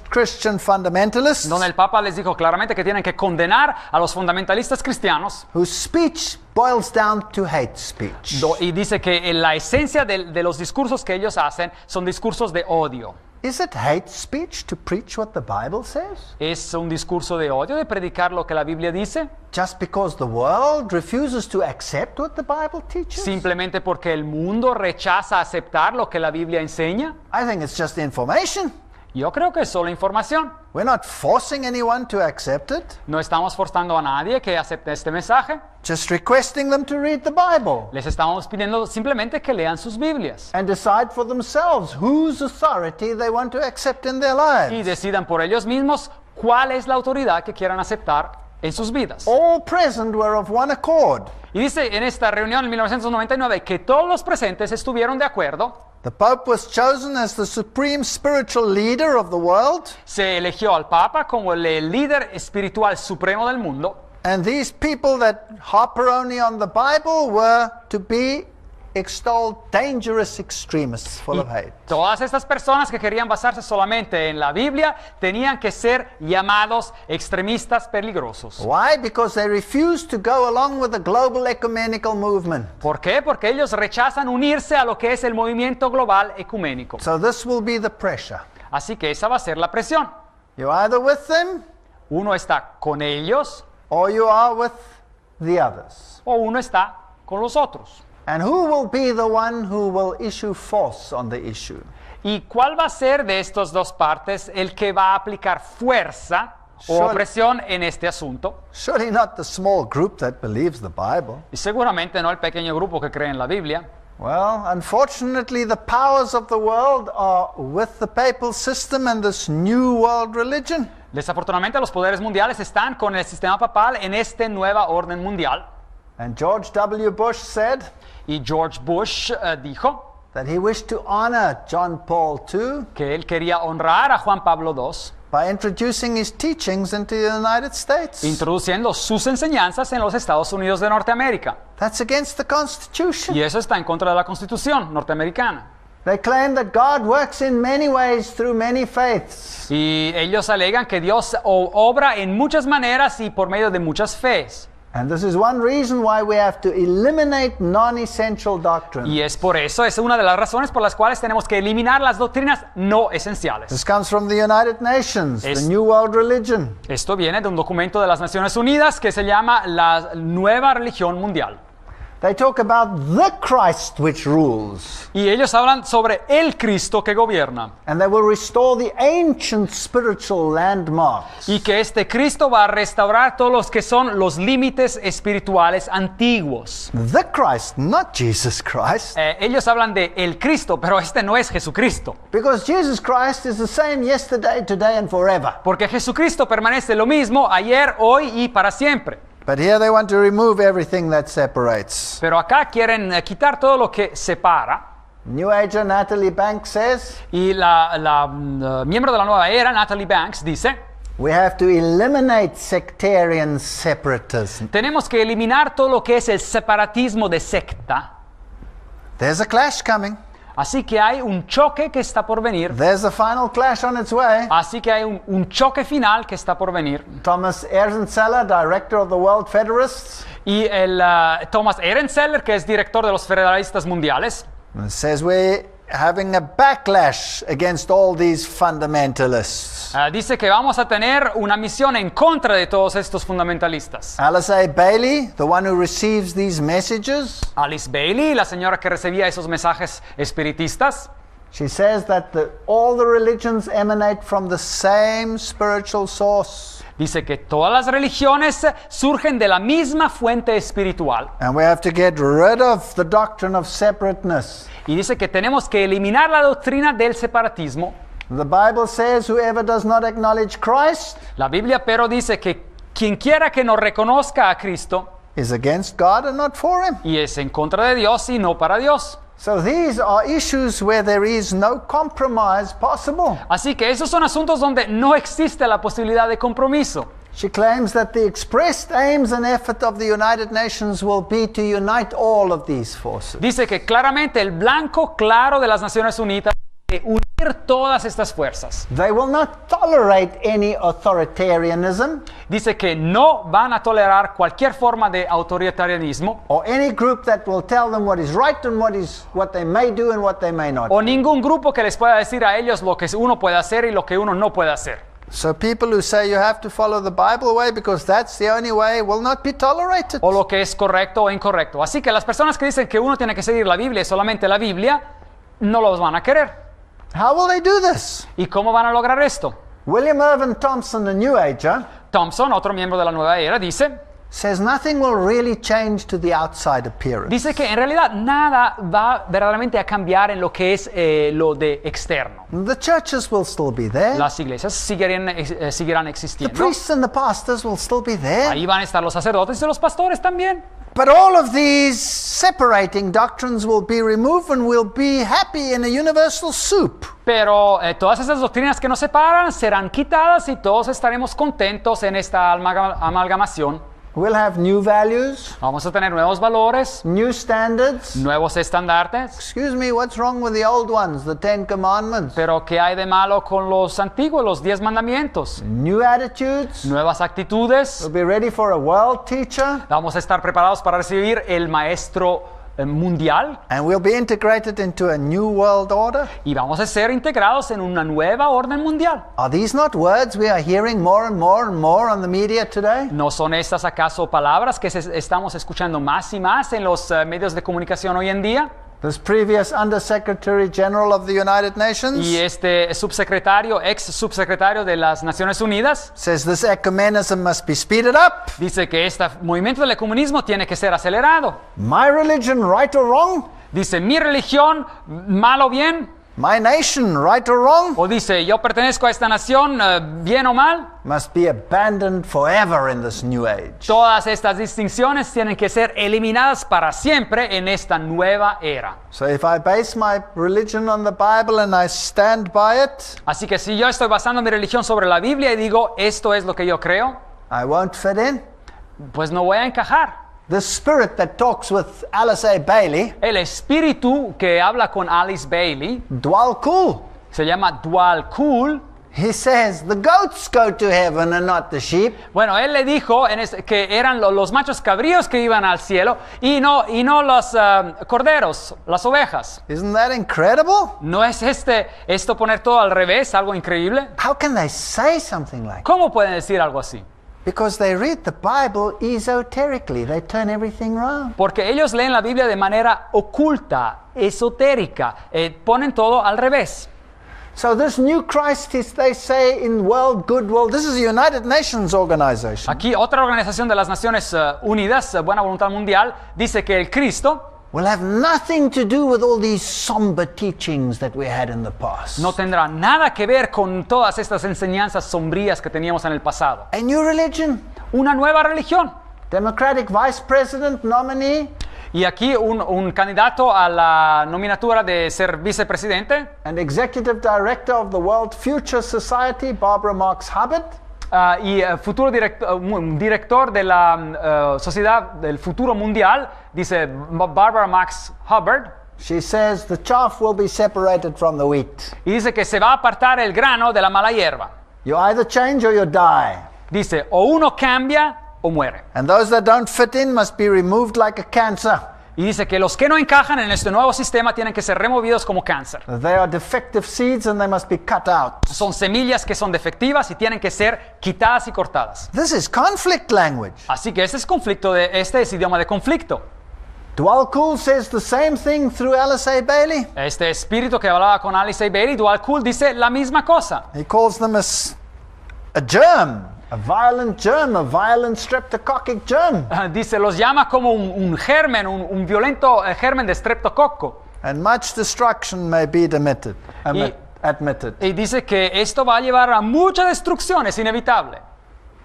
Speaker 1: Christian fundamentalists
Speaker 2: donde el Papa les dijo claramente que tienen que condenar a los fundamentalistas cristianos.
Speaker 1: whose speech boils down to hate speech.
Speaker 2: Y dice que la esencia de los discursos que ellos hacen son discursos de odio.
Speaker 1: Is it hate speech to preach what the Bible says?
Speaker 2: ¿Es un discurso de odio de predicar lo que la Biblia dice?
Speaker 1: Just because the world refuses to accept what the Bible teaches?
Speaker 2: ¿Simplemente porque el mundo rechaza aceptar lo que la Biblia enseña?
Speaker 1: I think it's just information.
Speaker 2: Yo creo que es solo información.
Speaker 1: We're not forcing anyone to accept it,
Speaker 2: No estamos forzando a nadie que acepte este mensaje.
Speaker 1: just requesting them to read the Bible
Speaker 2: Les estamos pidiendo simplemente que lean sus Biblias
Speaker 1: and decide for themselves whose authority they want to accept in their
Speaker 2: y
Speaker 1: lives.
Speaker 2: decidan por ellos mismos cuál es la autoridad que quieran aceptar en sus vidas.
Speaker 1: All present were of one accord.
Speaker 2: Y dice en esta reunión en 1999 que todos los presentes estuvieron de acuerdo.
Speaker 1: The Pope was chosen as the supreme spiritual leader of the world,
Speaker 2: Se eligió al Papa como el líder espiritual supremo del mundo.
Speaker 1: and these people that harper only on the Bible were to be extolled dangerous extremists full of hate.
Speaker 2: Todas estas personas que querían basarse solamente en la Biblia tenían que ser llamados extremistas peligrosos.
Speaker 1: Why? Because they refuse to go along with the global ecumenical movement.
Speaker 2: ¿Por qué? Porque ellos rechazan unirse a lo que es el movimiento global ecuménico.
Speaker 1: So this will be the pressure.
Speaker 2: Así que esa va a ser la presión.
Speaker 1: You're either with them
Speaker 2: Uno está con ellos
Speaker 1: or you are with the others.
Speaker 2: o uno está con los otros.
Speaker 1: And who will be the one who will issue force on the issue?
Speaker 2: ¿Y cuál va a ser de estas dos partes el que va a aplicar fuerza o
Speaker 1: Sure.
Speaker 2: opresión en este asunto?
Speaker 1: Surely not the small group that believes the Bible.
Speaker 2: Y seguramente no el pequeño grupo que cree en la Biblia.
Speaker 1: Well, unfortunately, the powers of the world are with the papal system and this new world religion.
Speaker 2: Desafortunadamente los poderes mundiales están con el sistema papal en esta nueva orden mundial.
Speaker 1: And George W. Bush said
Speaker 2: Y George Bush dijo
Speaker 1: that he wished to honor John Paul II
Speaker 2: que él quería honrar a Juan Pablo II
Speaker 1: by introducing his teachings into the United States.
Speaker 2: introduciendo sus enseñanzas en los Estados Unidos de Norteamérica.
Speaker 1: That's against the Constitution.
Speaker 2: Y eso está en contra de la Constitución norteamericana.
Speaker 1: They claim that God works in many ways through many faiths.
Speaker 2: Y ellos alegan que Dios obra en muchas maneras y por medio de muchas fees.
Speaker 1: And this is one reason why we have to eliminate non-essential doctrine.
Speaker 2: Y es por eso, es una de las razones por las cuales tenemos que eliminar las doctrinas no esenciales.
Speaker 1: This comes from the United Nations, the
Speaker 2: Es-
Speaker 1: New World Religion.
Speaker 2: Esto viene de un documento de las Naciones Unidas que se llama la Nueva Religión Mundial.
Speaker 1: They talk about the Christ which rules.
Speaker 2: Y ellos hablan sobre el Cristo que gobierna.
Speaker 1: And they will restore the ancient spiritual landmarks.
Speaker 2: Y que este Cristo va a restaurar todos los que son los límites espirituales antiguos.
Speaker 1: The Christ, not Jesus Christ.
Speaker 2: Ellos hablan de el Cristo, pero este no es Jesucristo.
Speaker 1: Because Jesus Christ is the same yesterday, today, and forever.
Speaker 2: Porque Jesucristo permanece lo mismo ayer, hoy y para siempre.
Speaker 1: But here they want to remove everything that separates.
Speaker 2: Pero acá quieren quitar todo lo que separa.
Speaker 1: New Ager Natalie Banks says,
Speaker 2: Y la miembro de la nueva era, Natalie Banks, dice,
Speaker 1: we have to eliminate sectarian separatism.
Speaker 2: tenemos que eliminar todo lo que es el separatismo de secta.
Speaker 1: There's a clash coming.
Speaker 2: Así que hay un choque que está por venir.
Speaker 1: There's a final clash on its way.
Speaker 2: Así que hay un choque final que está por venir.
Speaker 1: Thomas Ehrenzeller, director of the World Federalists,
Speaker 2: Y el Thomas Ehrenzeller, que es director de los federalistas mundiales,
Speaker 1: says we're having a backlash against all these fundamentalists.
Speaker 2: dice que vamos a tener una misión en contra de todos estos fundamentalistas.
Speaker 1: Alice A. Bailey, the one who receives these messages,
Speaker 2: Alice Bailey, la señora que recibía esos mensajes espiritistas,
Speaker 1: she says that all the religions emanate from the same spiritual source.
Speaker 2: dice que todas las religiones surgen de la misma fuente espiritual.
Speaker 1: And we have to get rid of the doctrine of separateness.
Speaker 2: Y dice que tenemos que eliminar la doctrina del separatismo.
Speaker 1: The Bible says whoever does not acknowledge Christ
Speaker 2: La Biblia pero dice que quien quiera que no reconozca a Cristo
Speaker 1: is against God and not for him.
Speaker 2: y es en contra de Dios y no para Dios.
Speaker 1: So these are issues where there is no compromise possible.
Speaker 2: Así que esos son asuntos donde no existe la posibilidad de compromiso.
Speaker 1: She claims that the expressed aims and effort of the United Nations will be to unite all of these forces.
Speaker 2: Dice que claramente el blanco claro de las Naciones Unidas es unir todas estas fuerzas.
Speaker 1: They will not tolerate any authoritarianism
Speaker 2: Dice que no van a tolerar cualquier forma de autoritarianismo
Speaker 1: or any group that will tell them what is right and what they may do and what they may not.
Speaker 2: o ningún grupo que les pueda decir a ellos lo que uno puede hacer y lo que uno no puede hacer.
Speaker 1: So people who say you have to follow the Bible way because that's the only way will not be tolerated.
Speaker 2: O lo que es correcto o incorrecto. Así que las personas que dicen que uno tiene que seguir la Biblia y solamente la Biblia, no los van a querer.
Speaker 1: How will they do this?
Speaker 2: ¿Y cómo van a lograr esto?
Speaker 1: William Irvin Thompson, the New Ager,
Speaker 2: Thompson, otro miembro de la nueva era, dice
Speaker 1: says nothing will really change to the outside appearance.
Speaker 2: que en realidad nada va verdaderamente a cambiar en lo que es lo de externo.
Speaker 1: The churches will still be there.
Speaker 2: Las iglesias seguirán
Speaker 1: The
Speaker 2: existiendo.
Speaker 1: priests and the pastors will still be there.
Speaker 2: Ahí van a estar los sacerdotes y los pastores también.
Speaker 1: But all of these separating doctrines will be removed and we'll be happy in a universal soup.
Speaker 2: Pero todas esas doctrinas que nos separan serán quitadas y todos estaremos contentos en esta amalgamación.
Speaker 1: We'll have new values,
Speaker 2: Vamos a tener nuevos valores,
Speaker 1: new standards.
Speaker 2: nuevos estandartes.
Speaker 1: Excuse me, what's wrong with the old ones, the Ten Commandments?
Speaker 2: Pero ¿qué hay de malo con los antiguos, los 10 mandamientos?
Speaker 1: New attitudes.
Speaker 2: Nuevas actitudes.
Speaker 1: We'll be ready for a world teacher.
Speaker 2: Vamos a estar preparados para recibir el maestro mundial
Speaker 1: And we'll be integrated into a new world order.
Speaker 2: y vamos a ser integrados en una nueva orden mundial.
Speaker 1: Are these not words we are hearing more and more and more on the media today?
Speaker 2: ¿No son estas acaso palabras que estamos escuchando más y más en los medios de comunicación hoy en día?
Speaker 1: This previous Undersecretary General of the United Nations
Speaker 2: Y este ex subsecretario de las Naciones Unidas
Speaker 1: says this ecumenism must be speeded up.
Speaker 2: dice que este movimiento del ecumenismo tiene que ser acelerado.
Speaker 1: My religion, right or wrong,
Speaker 2: Dice, mi religión, mal o bien.
Speaker 1: My nation, right or wrong,
Speaker 2: O dice, yo pertenezco a esta nación, bien o mal.
Speaker 1: must be abandoned forever in this new age.
Speaker 2: Todas estas distinciones tienen que ser eliminadas para siempre en esta nueva era.
Speaker 1: So if I base my religion on the Bible and I stand by it,
Speaker 2: Así que si yo estoy basando mi religión sobre la Biblia y digo, esto es lo que yo creo,
Speaker 1: I won't fit in.
Speaker 2: pues no voy a encajar.
Speaker 1: The spirit that talks with Alice A. Bailey,
Speaker 2: El espíritu que habla con Alice Bailey
Speaker 1: Dwal Kul,
Speaker 2: se llama Dual Kul.
Speaker 1: he says the goats go to heaven and not the sheep.
Speaker 2: Bueno, él le dijo que eran los machos cabríos que iban al cielo y no los corderos, las ovejas.
Speaker 1: Isn't that incredible?
Speaker 2: ¿No es esto poner todo al revés, algo increíble?
Speaker 1: How can they say something like that?
Speaker 2: ¿Cómo pueden decir algo así?
Speaker 1: Because they read the Bible esoterically. They turn everything wrong.
Speaker 2: Porque ellos leen la Biblia de manera oculta, esotérica, ponen todo al revés.
Speaker 1: So this new Christ, they say in world goodwill, this is a United Nations organization.
Speaker 2: Aquí otra organización de las Naciones Unidas, Buena Voluntad Mundial, dice que el Cristo
Speaker 1: Will have nothing to do with all these somber teachings that we had in the past.
Speaker 2: no tendrá nada que ver con todas estas enseñanzas sombrías que teníamos en el pasado.
Speaker 1: A new religion,
Speaker 2: Una nueva religión.
Speaker 1: Democratic Vice President nominee,
Speaker 2: Y aquí un candidato a la nominatura de ser vicepresidente
Speaker 1: and Executive Director of the World Future Society, Barbara Marx Hubbard.
Speaker 2: y futuro director de la Sociedad del Futuro Mundial, dice Barbara Marx Hubbard,
Speaker 1: She says the chaff will be separated from the wheat.
Speaker 2: y dice que se va a apartar el grano de la mala hierba.
Speaker 1: You either change or you die.
Speaker 2: Dice, o uno cambia o muere.
Speaker 1: And those that don't fit in must be removed like a cancer.
Speaker 2: Y dice que los que no encajan en este nuevo sistema tienen que ser removidos como cáncer.
Speaker 1: They are defective seeds and they must be cut out.
Speaker 2: Son semillas que son defectivas y tienen que ser quitadas y cortadas.
Speaker 1: This is conflict language.
Speaker 2: Así que este es idioma de conflicto.
Speaker 1: Dwal Kul says the same thing through Alice A. Bailey.
Speaker 2: Este espíritu que hablaba con Alice A. Bailey, Dual Kul, dice la misma cosa.
Speaker 1: He calls them a germ, a violent germ, a violent streptococcic germ.
Speaker 2: Dice, los llama como un germen, un violento germen de streptococo.
Speaker 1: And much destruction may be admitted.
Speaker 2: Y dice que esto va a llevar a mucha destrucción, es inevitable.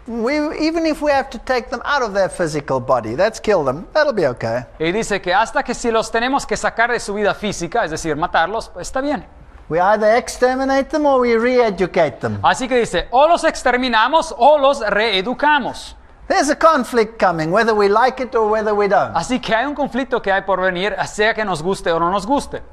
Speaker 1: Even if we have to take them out of their physical body, let's kill them, that'll be okay.
Speaker 2: Y dice que hasta que si los tenemos que sacar de su vida física, es decir, matarlos, pues está bien.
Speaker 1: We either exterminate them or we re-educate them.
Speaker 2: Así que dice, o los exterminamos o los reeducamos.
Speaker 1: There's a conflict coming, whether we like it or whether we don't.
Speaker 2: Así que hay un conflicto que hay por venir, sea que nos guste o no nos guste.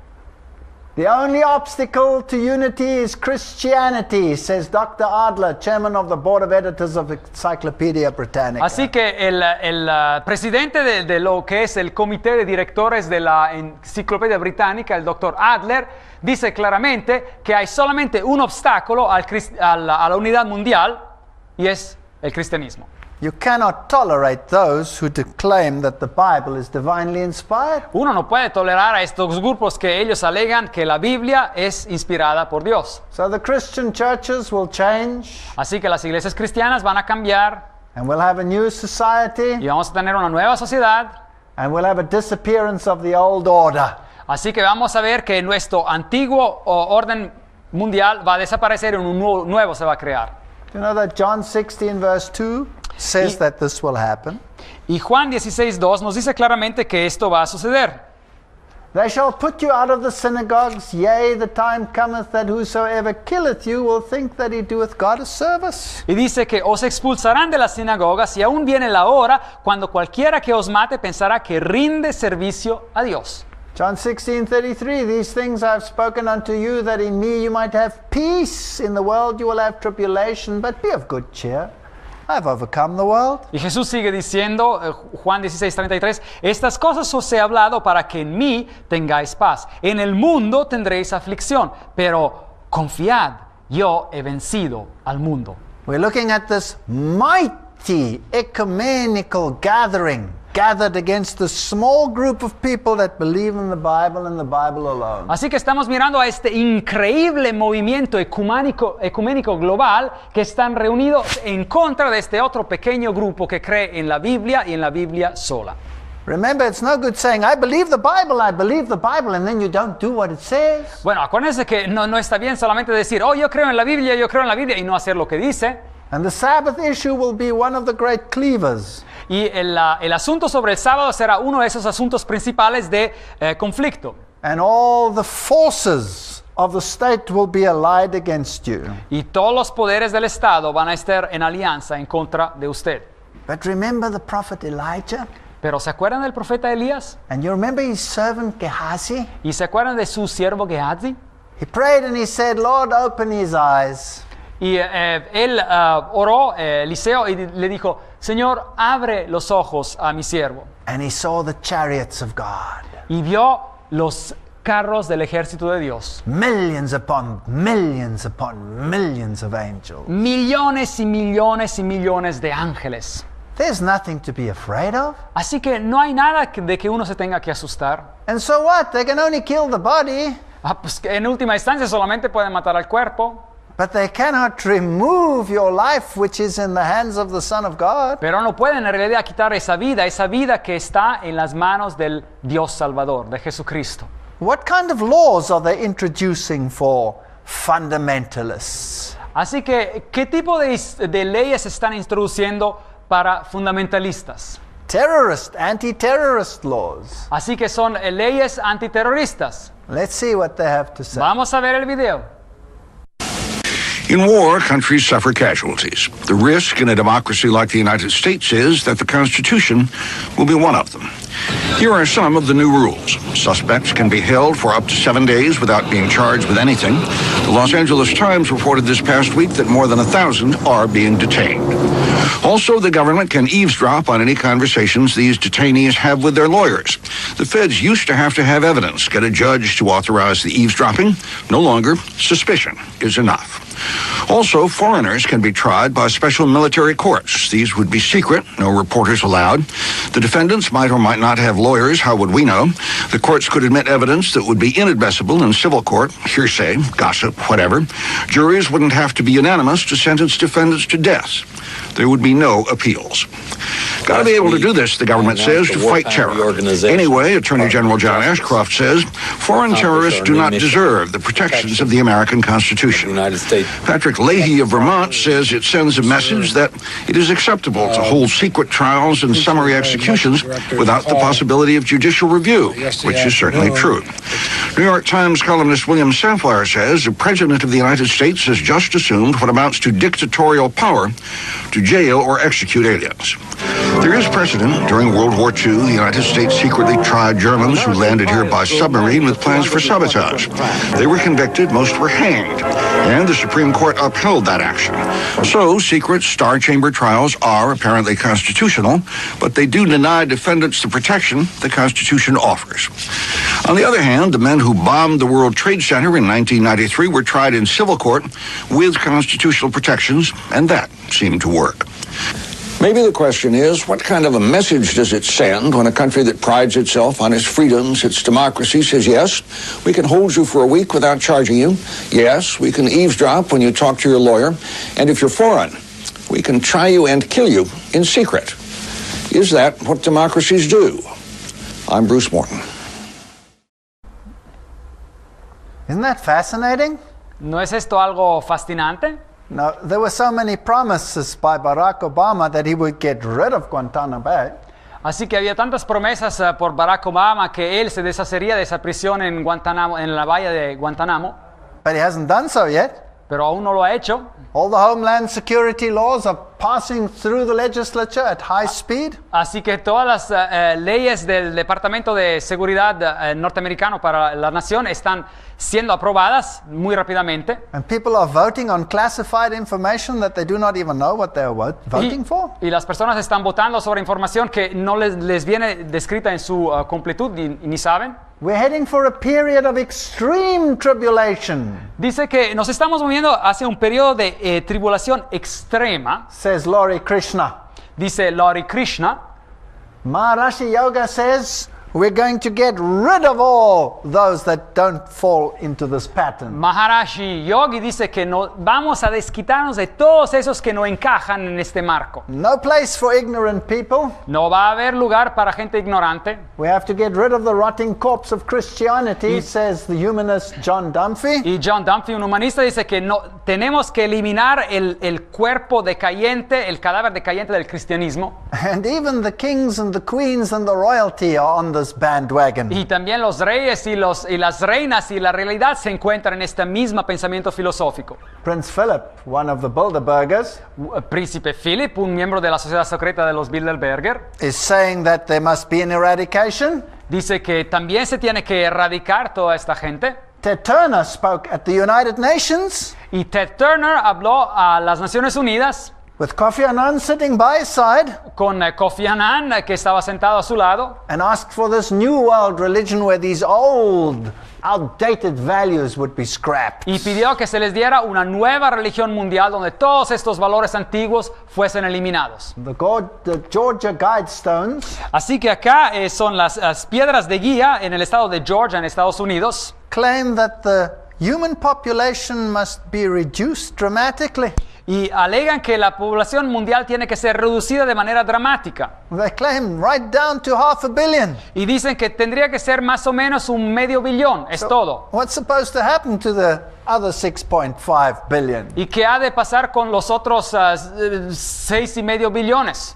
Speaker 1: The only obstacle to unity is Christianity, says Dr. Adler, chairman of the board of editors of Encyclopedia Britannica.
Speaker 2: Así que el presidente de lo que es el comité de directores de la Enciclopedia Británica, el Dr. Adler, dice claramente que hay solamente un obstáculo a la unidad mundial y es el cristianismo.
Speaker 1: You cannot tolerate those who claim that the Bible is divinely inspired.
Speaker 2: Uno no puede tolerar a estos grupos que ellos alegan que la Biblia es inspirada por Dios.
Speaker 1: So the Christian churches will change,
Speaker 2: Así que las iglesias cristianas van a cambiar
Speaker 1: and we'll have a new society,
Speaker 2: y vamos a tener una nueva sociedad.
Speaker 1: and we'll have a disappearance of the old order.
Speaker 2: Así que vamos a ver que nuestro antiguo orden mundial va a desaparecer y un nuevo se va a crear.
Speaker 1: Do you know that John 16 verse 2 says that this will happen?
Speaker 2: Y Juan 16:2 nos dice claramente que esto va a suceder.
Speaker 1: They shall put you out of the synagogues, yea, the time cometh that whosoever killeth you will think that he doeth God a service.
Speaker 2: Y dice que os expulsarán de las sinagogas y aún viene la hora cuando cualquiera que os mate pensará que rinde servicio a Dios.
Speaker 1: John 16:33, these things I have spoken unto you, that in me you might have peace. In the world you will have tribulation, but be of good cheer. I have overcome the world.
Speaker 2: Y Jesús sigue diciendo, Juan 16:33, estas cosas os he hablado para que en mí tengáis paz. En el mundo tendréis aflicción, pero confiad, yo he vencido al mundo.
Speaker 1: We're looking at this mighty ecumenical gathering, gathered against the small group of people that believe in the Bible and the Bible alone.
Speaker 2: Así que estamos mirando a este increíble movimiento ecuménico global que están reunidos en contra de este otro pequeño grupo que cree en la Biblia y en la Biblia sola.
Speaker 1: Remember, it's no good saying, I believe the Bible, and then you don't do what it says.
Speaker 2: Bueno, acuérdense que no está bien solamente decir, oh, yo creo en la Biblia, y no hacer lo que dice.
Speaker 1: And the Sabbath issue will be one of the great cleavers.
Speaker 2: Y el asunto sobre el sábado será uno de esos asuntos principales de conflicto.
Speaker 1: And all the forces of the state will be allied against you.
Speaker 2: Y todos los poderes del Estado van a estar en alianza en contra de usted.
Speaker 1: But remember the prophet Elijah?
Speaker 2: Pero ¿se acuerdan del profeta Elías?
Speaker 1: And you remember his servant Gehazi?
Speaker 2: ¿Y se acuerdan de su siervo Gehazi?
Speaker 1: He prayed and he said, Lord, open his eyes.
Speaker 2: Y él oró, Eliseo, y le dijo, Señor, abre los ojos a mi siervo.
Speaker 1: And he saw the chariots of God.
Speaker 2: Y vio los carros del ejército de Dios.
Speaker 1: Millions upon millions upon millions of angels.
Speaker 2: Millones y millones y millones de ángeles.
Speaker 1: There's nothing to be afraid of.
Speaker 2: Así que no hay nada de que uno se tenga que asustar.
Speaker 1: And so what? They can only kill the body.
Speaker 2: Pues que en última instancia solamente pueden matar al cuerpo.
Speaker 1: But they cannot remove your life, which is in the hands of the Son of God.
Speaker 2: Pero no pueden en realidad quitar esa vida que está en las manos del Dios Salvador, de Jesucristo.
Speaker 1: What kind of laws are they introducing for fundamentalists?
Speaker 2: Así que, ¿qué tipo de leyes están introduciendo para fundamentalistas?
Speaker 1: Terrorist, anti-terrorist laws.
Speaker 2: Así que son leyes antiterroristas.
Speaker 1: Let's see what they have to say.
Speaker 2: Vamos a ver el video.
Speaker 3: In war, countries suffer casualties. The risk in a democracy like the United States is that the Constitution will be one of them. Here are some of the new rules. Suspects can be held for up to 7 days without being charged with anything. The Los Angeles Times reported this past week that more than 1,000 are being detained. Also, the government can eavesdrop on any conversations these detainees have with their lawyers. The feds used to have evidence, get a judge to authorize the eavesdropping. No longer, suspicion is enough. Also, foreigners can be tried by special military courts. These would be secret, no reporters allowed. The defendants might or might not have lawyers. How would we know? The courts could admit evidence that would be inadmissible in civil court, hearsay, gossip, whatever. Juries wouldn't have to be unanimous to sentence defendants to death. There would be no appeals. Got to be able to do this, the government says, to fight terror. Anyway, Attorney General John Ashcroft says foreign terrorists do not deserve the protections of the American Constitution. Patrick Leahy of Vermont says it sends a message that it is acceptable to hold secret trials and summary executions without the possibility of judicial review, which is certainly true. New York Times columnist William Safire says the President of the United States has just assumed what amounts to dictatorial power to jail or execute aliens. There is precedent. During World War II, the United States secretly tried Germans who landed here by submarine with plans for sabotage. They were convicted, most were hanged, and the Supreme Court upheld that action. So, secret Star Chamber trials are apparently constitutional, but they do deny defendants the protection the Constitution offers. On the other hand, the men who bombed the World Trade Center in 1993 were tried in civil court with constitutional protections, and that seemed to work. Maybe the question is, what kind of a message does it send when a country that prides itself on its freedoms, its democracy, says, yes, we can hold you for a week without charging you. Yes, we can eavesdrop when you talk to your lawyer. And if you're foreign, we can try you and kill you in secret. Is that what democracies do? I'm Bruce Morton.
Speaker 1: Isn't that fascinating?
Speaker 2: ¿No es esto algo fascinante?
Speaker 1: No, there were so many promises by Barack Obama that he would get rid of Guantanamo Bay.
Speaker 2: Así que había tantas promesas por Barack Obama que él se deshacería de esa prisión en Guantánamo, en la bahía de Guantánamo.
Speaker 1: But he hasn't done so yet.
Speaker 2: Pero aún no lo ha hecho.
Speaker 1: All the homeland security laws are passing through the legislature at high speed.
Speaker 2: Así que todas las leyes del Departamento de Seguridad norteamericano para la nación están siendo aprobadas muy rápidamente.
Speaker 1: And people are voting on classified information that they do not even know what they are voting for.
Speaker 2: Y las personas están votando sobre información que no les viene descrita en su completud y ni saben.
Speaker 1: We're heading for a period of extreme tribulation.
Speaker 2: Dice que nos estamos moviendo hacia un periodo de tribulación extrema.
Speaker 1: Says Lori Krishna.
Speaker 2: Dice Lori Krishna.
Speaker 1: Maharishi Yoga says We're going to get rid of all those that don't fall into this pattern.
Speaker 2: Maharaji Yogi dice que vamos a desquitarnos de todos esos que no encajan en este marco.
Speaker 1: No place for ignorant people.
Speaker 2: No va a haber lugar para gente ignorante.
Speaker 1: We have to get rid of the rotting corpse of Christianity, says the humanist John Dumphy.
Speaker 2: Y John Dumphy, un humanista, dice que tenemos que eliminar el cuerpo decayente, el cadáver decayente del cristianismo.
Speaker 1: And even the kings and the queens and the royalty are on this bandwagon.
Speaker 2: Y también los reyes y las reinas y la realidad se encuentran en este mismo pensamiento filosófico.
Speaker 1: Prince Philip, one of the Bilderbergers,
Speaker 2: Príncipe Philip, un miembro de la sociedad secreta de los Bilderberger,
Speaker 1: is saying that there must be an eradication.
Speaker 2: dice que también se tiene que erradicar toda esta gente.
Speaker 1: Ted Turner spoke at the United Nations
Speaker 2: Y Ted Turner habló a las Naciones Unidas
Speaker 1: with Kofi Annan sitting by his side
Speaker 2: con Kofi Annan, que estaba sentado a su lado,
Speaker 1: and asked for this new world religion where these old, outdated values would be scrapped.
Speaker 2: y pidió que se les diera una nueva religión mundial donde todos estos valores antiguos fuesen eliminados.
Speaker 1: The Georgia Guidestones
Speaker 2: Así que acá son las piedras de guía en el estado de Georgia, en Estados Unidos,
Speaker 1: claim that the human population must be reduced dramatically.
Speaker 2: y alegan que la población mundial tiene que ser reducida de manera dramática.
Speaker 1: They claim right down to 500 million.
Speaker 2: Y dicen que tendría que ser más o menos 1/2 billón, es todo.
Speaker 1: What's supposed to happen to the other 6.5 billion?
Speaker 2: ¿Y qué ha de pasar con los otros 6,5 billones?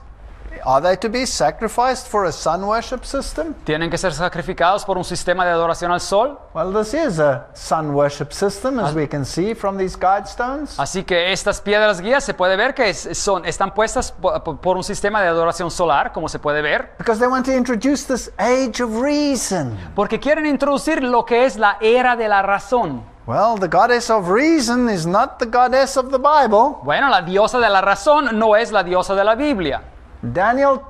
Speaker 1: Are they to be sacrificed for a sun worship system?
Speaker 2: ¿Tienen que ser sacrificados por un sistema de adoración al sol?
Speaker 1: Well, this is a sun worship system, as we can see from these guidestones.
Speaker 2: Así que estas piedras guías se puede ver que están puestas por un sistema de adoración solar, como se puede ver.
Speaker 1: Because they want to introduce this age of reason.
Speaker 2: Porque quieren introducir lo que es la era de la razón.
Speaker 1: Well, the goddess of reason is not the goddess of the Bible.
Speaker 2: Bueno, la diosa de la razón no es la diosa de la Biblia.
Speaker 1: Daniel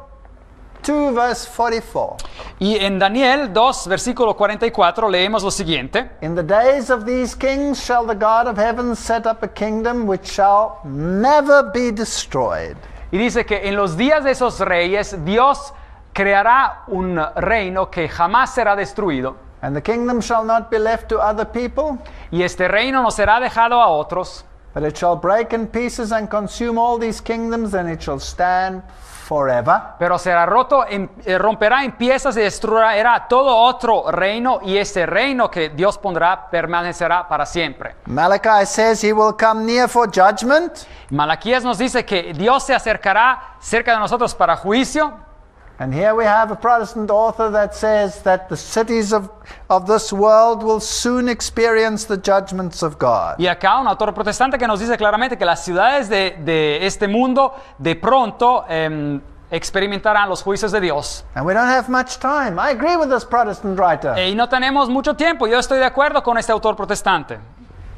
Speaker 1: 2 verse 44.
Speaker 2: Y en Daniel 2, versículo 44, leemos lo siguiente.
Speaker 1: In the days of these kings shall the God of heaven set up a kingdom which shall never be destroyed.
Speaker 2: Y dice que en los días de esos reyes, Dios creará un reino que jamás será destruido.
Speaker 1: And the kingdom shall not be left to other people,
Speaker 2: Y este reino no será dejado a otros,
Speaker 1: but it shall break in pieces and consume all these kingdoms, and it shall stand forever.
Speaker 2: pero será roto, romperá en piezas y destruirá todo otro reino, y este reino que Dios pondrá permanecerá para siempre.
Speaker 1: Malachi says he will come near for judgment.
Speaker 2: Malaquías nos dice que Dios se acercará cerca de nosotros para juicio.
Speaker 1: And here we have a Protestant author that says that the cities of this world will soon experience the judgments of God.
Speaker 2: Y acá un autor protestante que nos dice claramente que las ciudades de este mundo de pronto experimentarán los juicios de Dios.
Speaker 1: And we don't have much time. I agree with this Protestant writer.
Speaker 2: Y no tenemos mucho tiempo. Yo estoy de acuerdo con este autor protestante.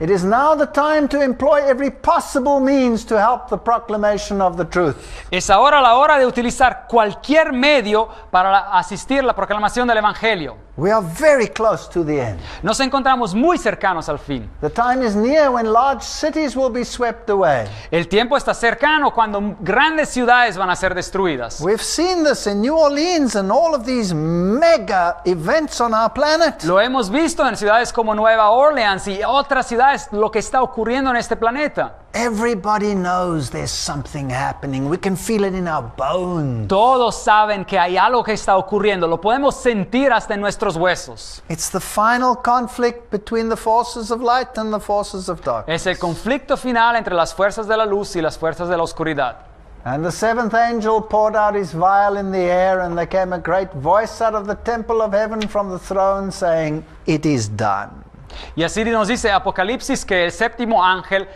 Speaker 1: It is now the time to employ every possible means to help the proclamation of the truth.
Speaker 2: Es ahora la hora de utilizar cualquier medio para asistir a la proclamación del Evangelio.
Speaker 1: We are very close to the end.
Speaker 2: Nos encontramos muy cercanos al fin.
Speaker 1: The time is near when large cities will be swept away.
Speaker 2: El tiempo está cercano cuando grandes ciudades van a ser destruidas.
Speaker 1: We've seen this in New Orleans and all of these mega events on our planet.
Speaker 2: Lo hemos visto en ciudades como Nueva Orleans y otras ciudades, lo que está ocurriendo en este planeta.
Speaker 1: Everybody knows there's something happening. We can feel it in our bones.
Speaker 2: Todos saben que hay algo que está ocurriendo. Lo podemos sentir hasta en nuestros huesos.
Speaker 1: It's the final conflict between the forces of light and the forces of darkness.
Speaker 2: Es el conflicto final entre las fuerzas de la luz y las fuerzas de la oscuridad.
Speaker 1: And the seventh angel poured out his vial in the air, and there came a great voice out of the temple of heaven from the throne saying, "It is done."
Speaker 2: Y así nos dice Apocalipsis que el séptimo ángel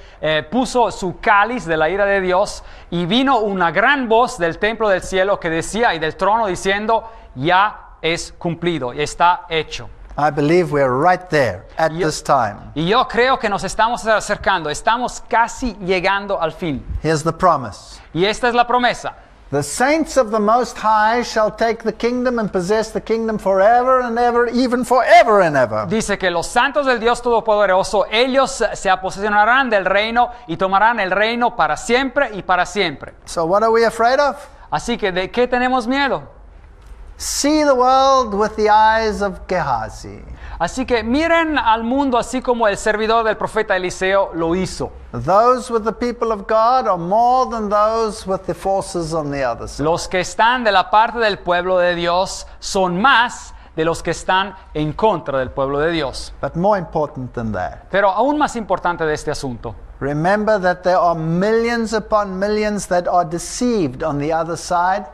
Speaker 2: puso su cáliz de la ira de Dios, y vino una gran voz del templo del cielo que decía, y del trono diciendo, ya es cumplido, y está hecho.
Speaker 1: I believe we're right there at this time.
Speaker 2: Y yo creo que nos estamos acercando, estamos casi llegando al fin.
Speaker 1: Here's the promise.
Speaker 2: Y esta es la promesa.
Speaker 1: The saints of the Most High shall take the kingdom and possess the kingdom forever and ever, even forever and ever.
Speaker 2: Dice que los santos del Dios Todopoderoso, ellos se aposesionarán del reino y tomarán el reino para siempre y para siempre.
Speaker 1: So what are we afraid of?
Speaker 2: Así que, ¿de qué tenemos miedo?
Speaker 1: See the world with the eyes of Gehazi.
Speaker 2: Así que miren al mundo así como el servidor del profeta Eliseo lo hizo.
Speaker 1: Those with the people of God are more than those with the forces on the other side.
Speaker 2: Los que están de la parte del pueblo de Dios son más de los que están en contra del pueblo de Dios.
Speaker 1: But more important than that,
Speaker 2: Pero aún más importante de este asunto,
Speaker 1: remember that there are millions upon millions that are deceived on the other side.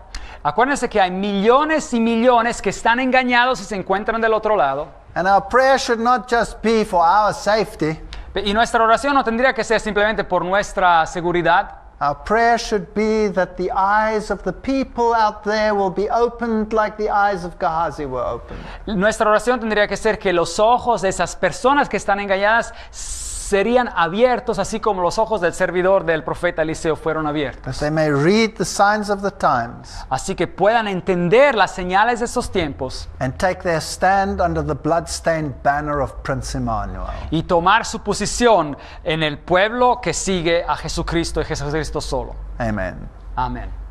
Speaker 2: acuérdense que hay millones y millones que están engañados y se encuentran del otro lado.
Speaker 1: And our prayer should not just be for our safety.
Speaker 2: Y nuestra oración no tendría que ser simplemente por nuestra seguridad.
Speaker 1: Our prayer should be that the eyes of the people out there will be opened like the eyes of Gehazi were opened.
Speaker 2: Nuestra oración tendría que ser que los ojos de esas personas que están engañadas serían abiertos, así como los ojos del servidor del profeta Eliseo fueron abiertos.
Speaker 1: That they may read the signs of the times
Speaker 2: Así que puedan entender las señales de esos tiempos
Speaker 1: and take their stand under the blood-stained banner of Prince Emmanuel.
Speaker 2: y tomar su posición en el pueblo que sigue a Jesucristo y Jesucristo solo.
Speaker 1: Amen.
Speaker 2: Amén.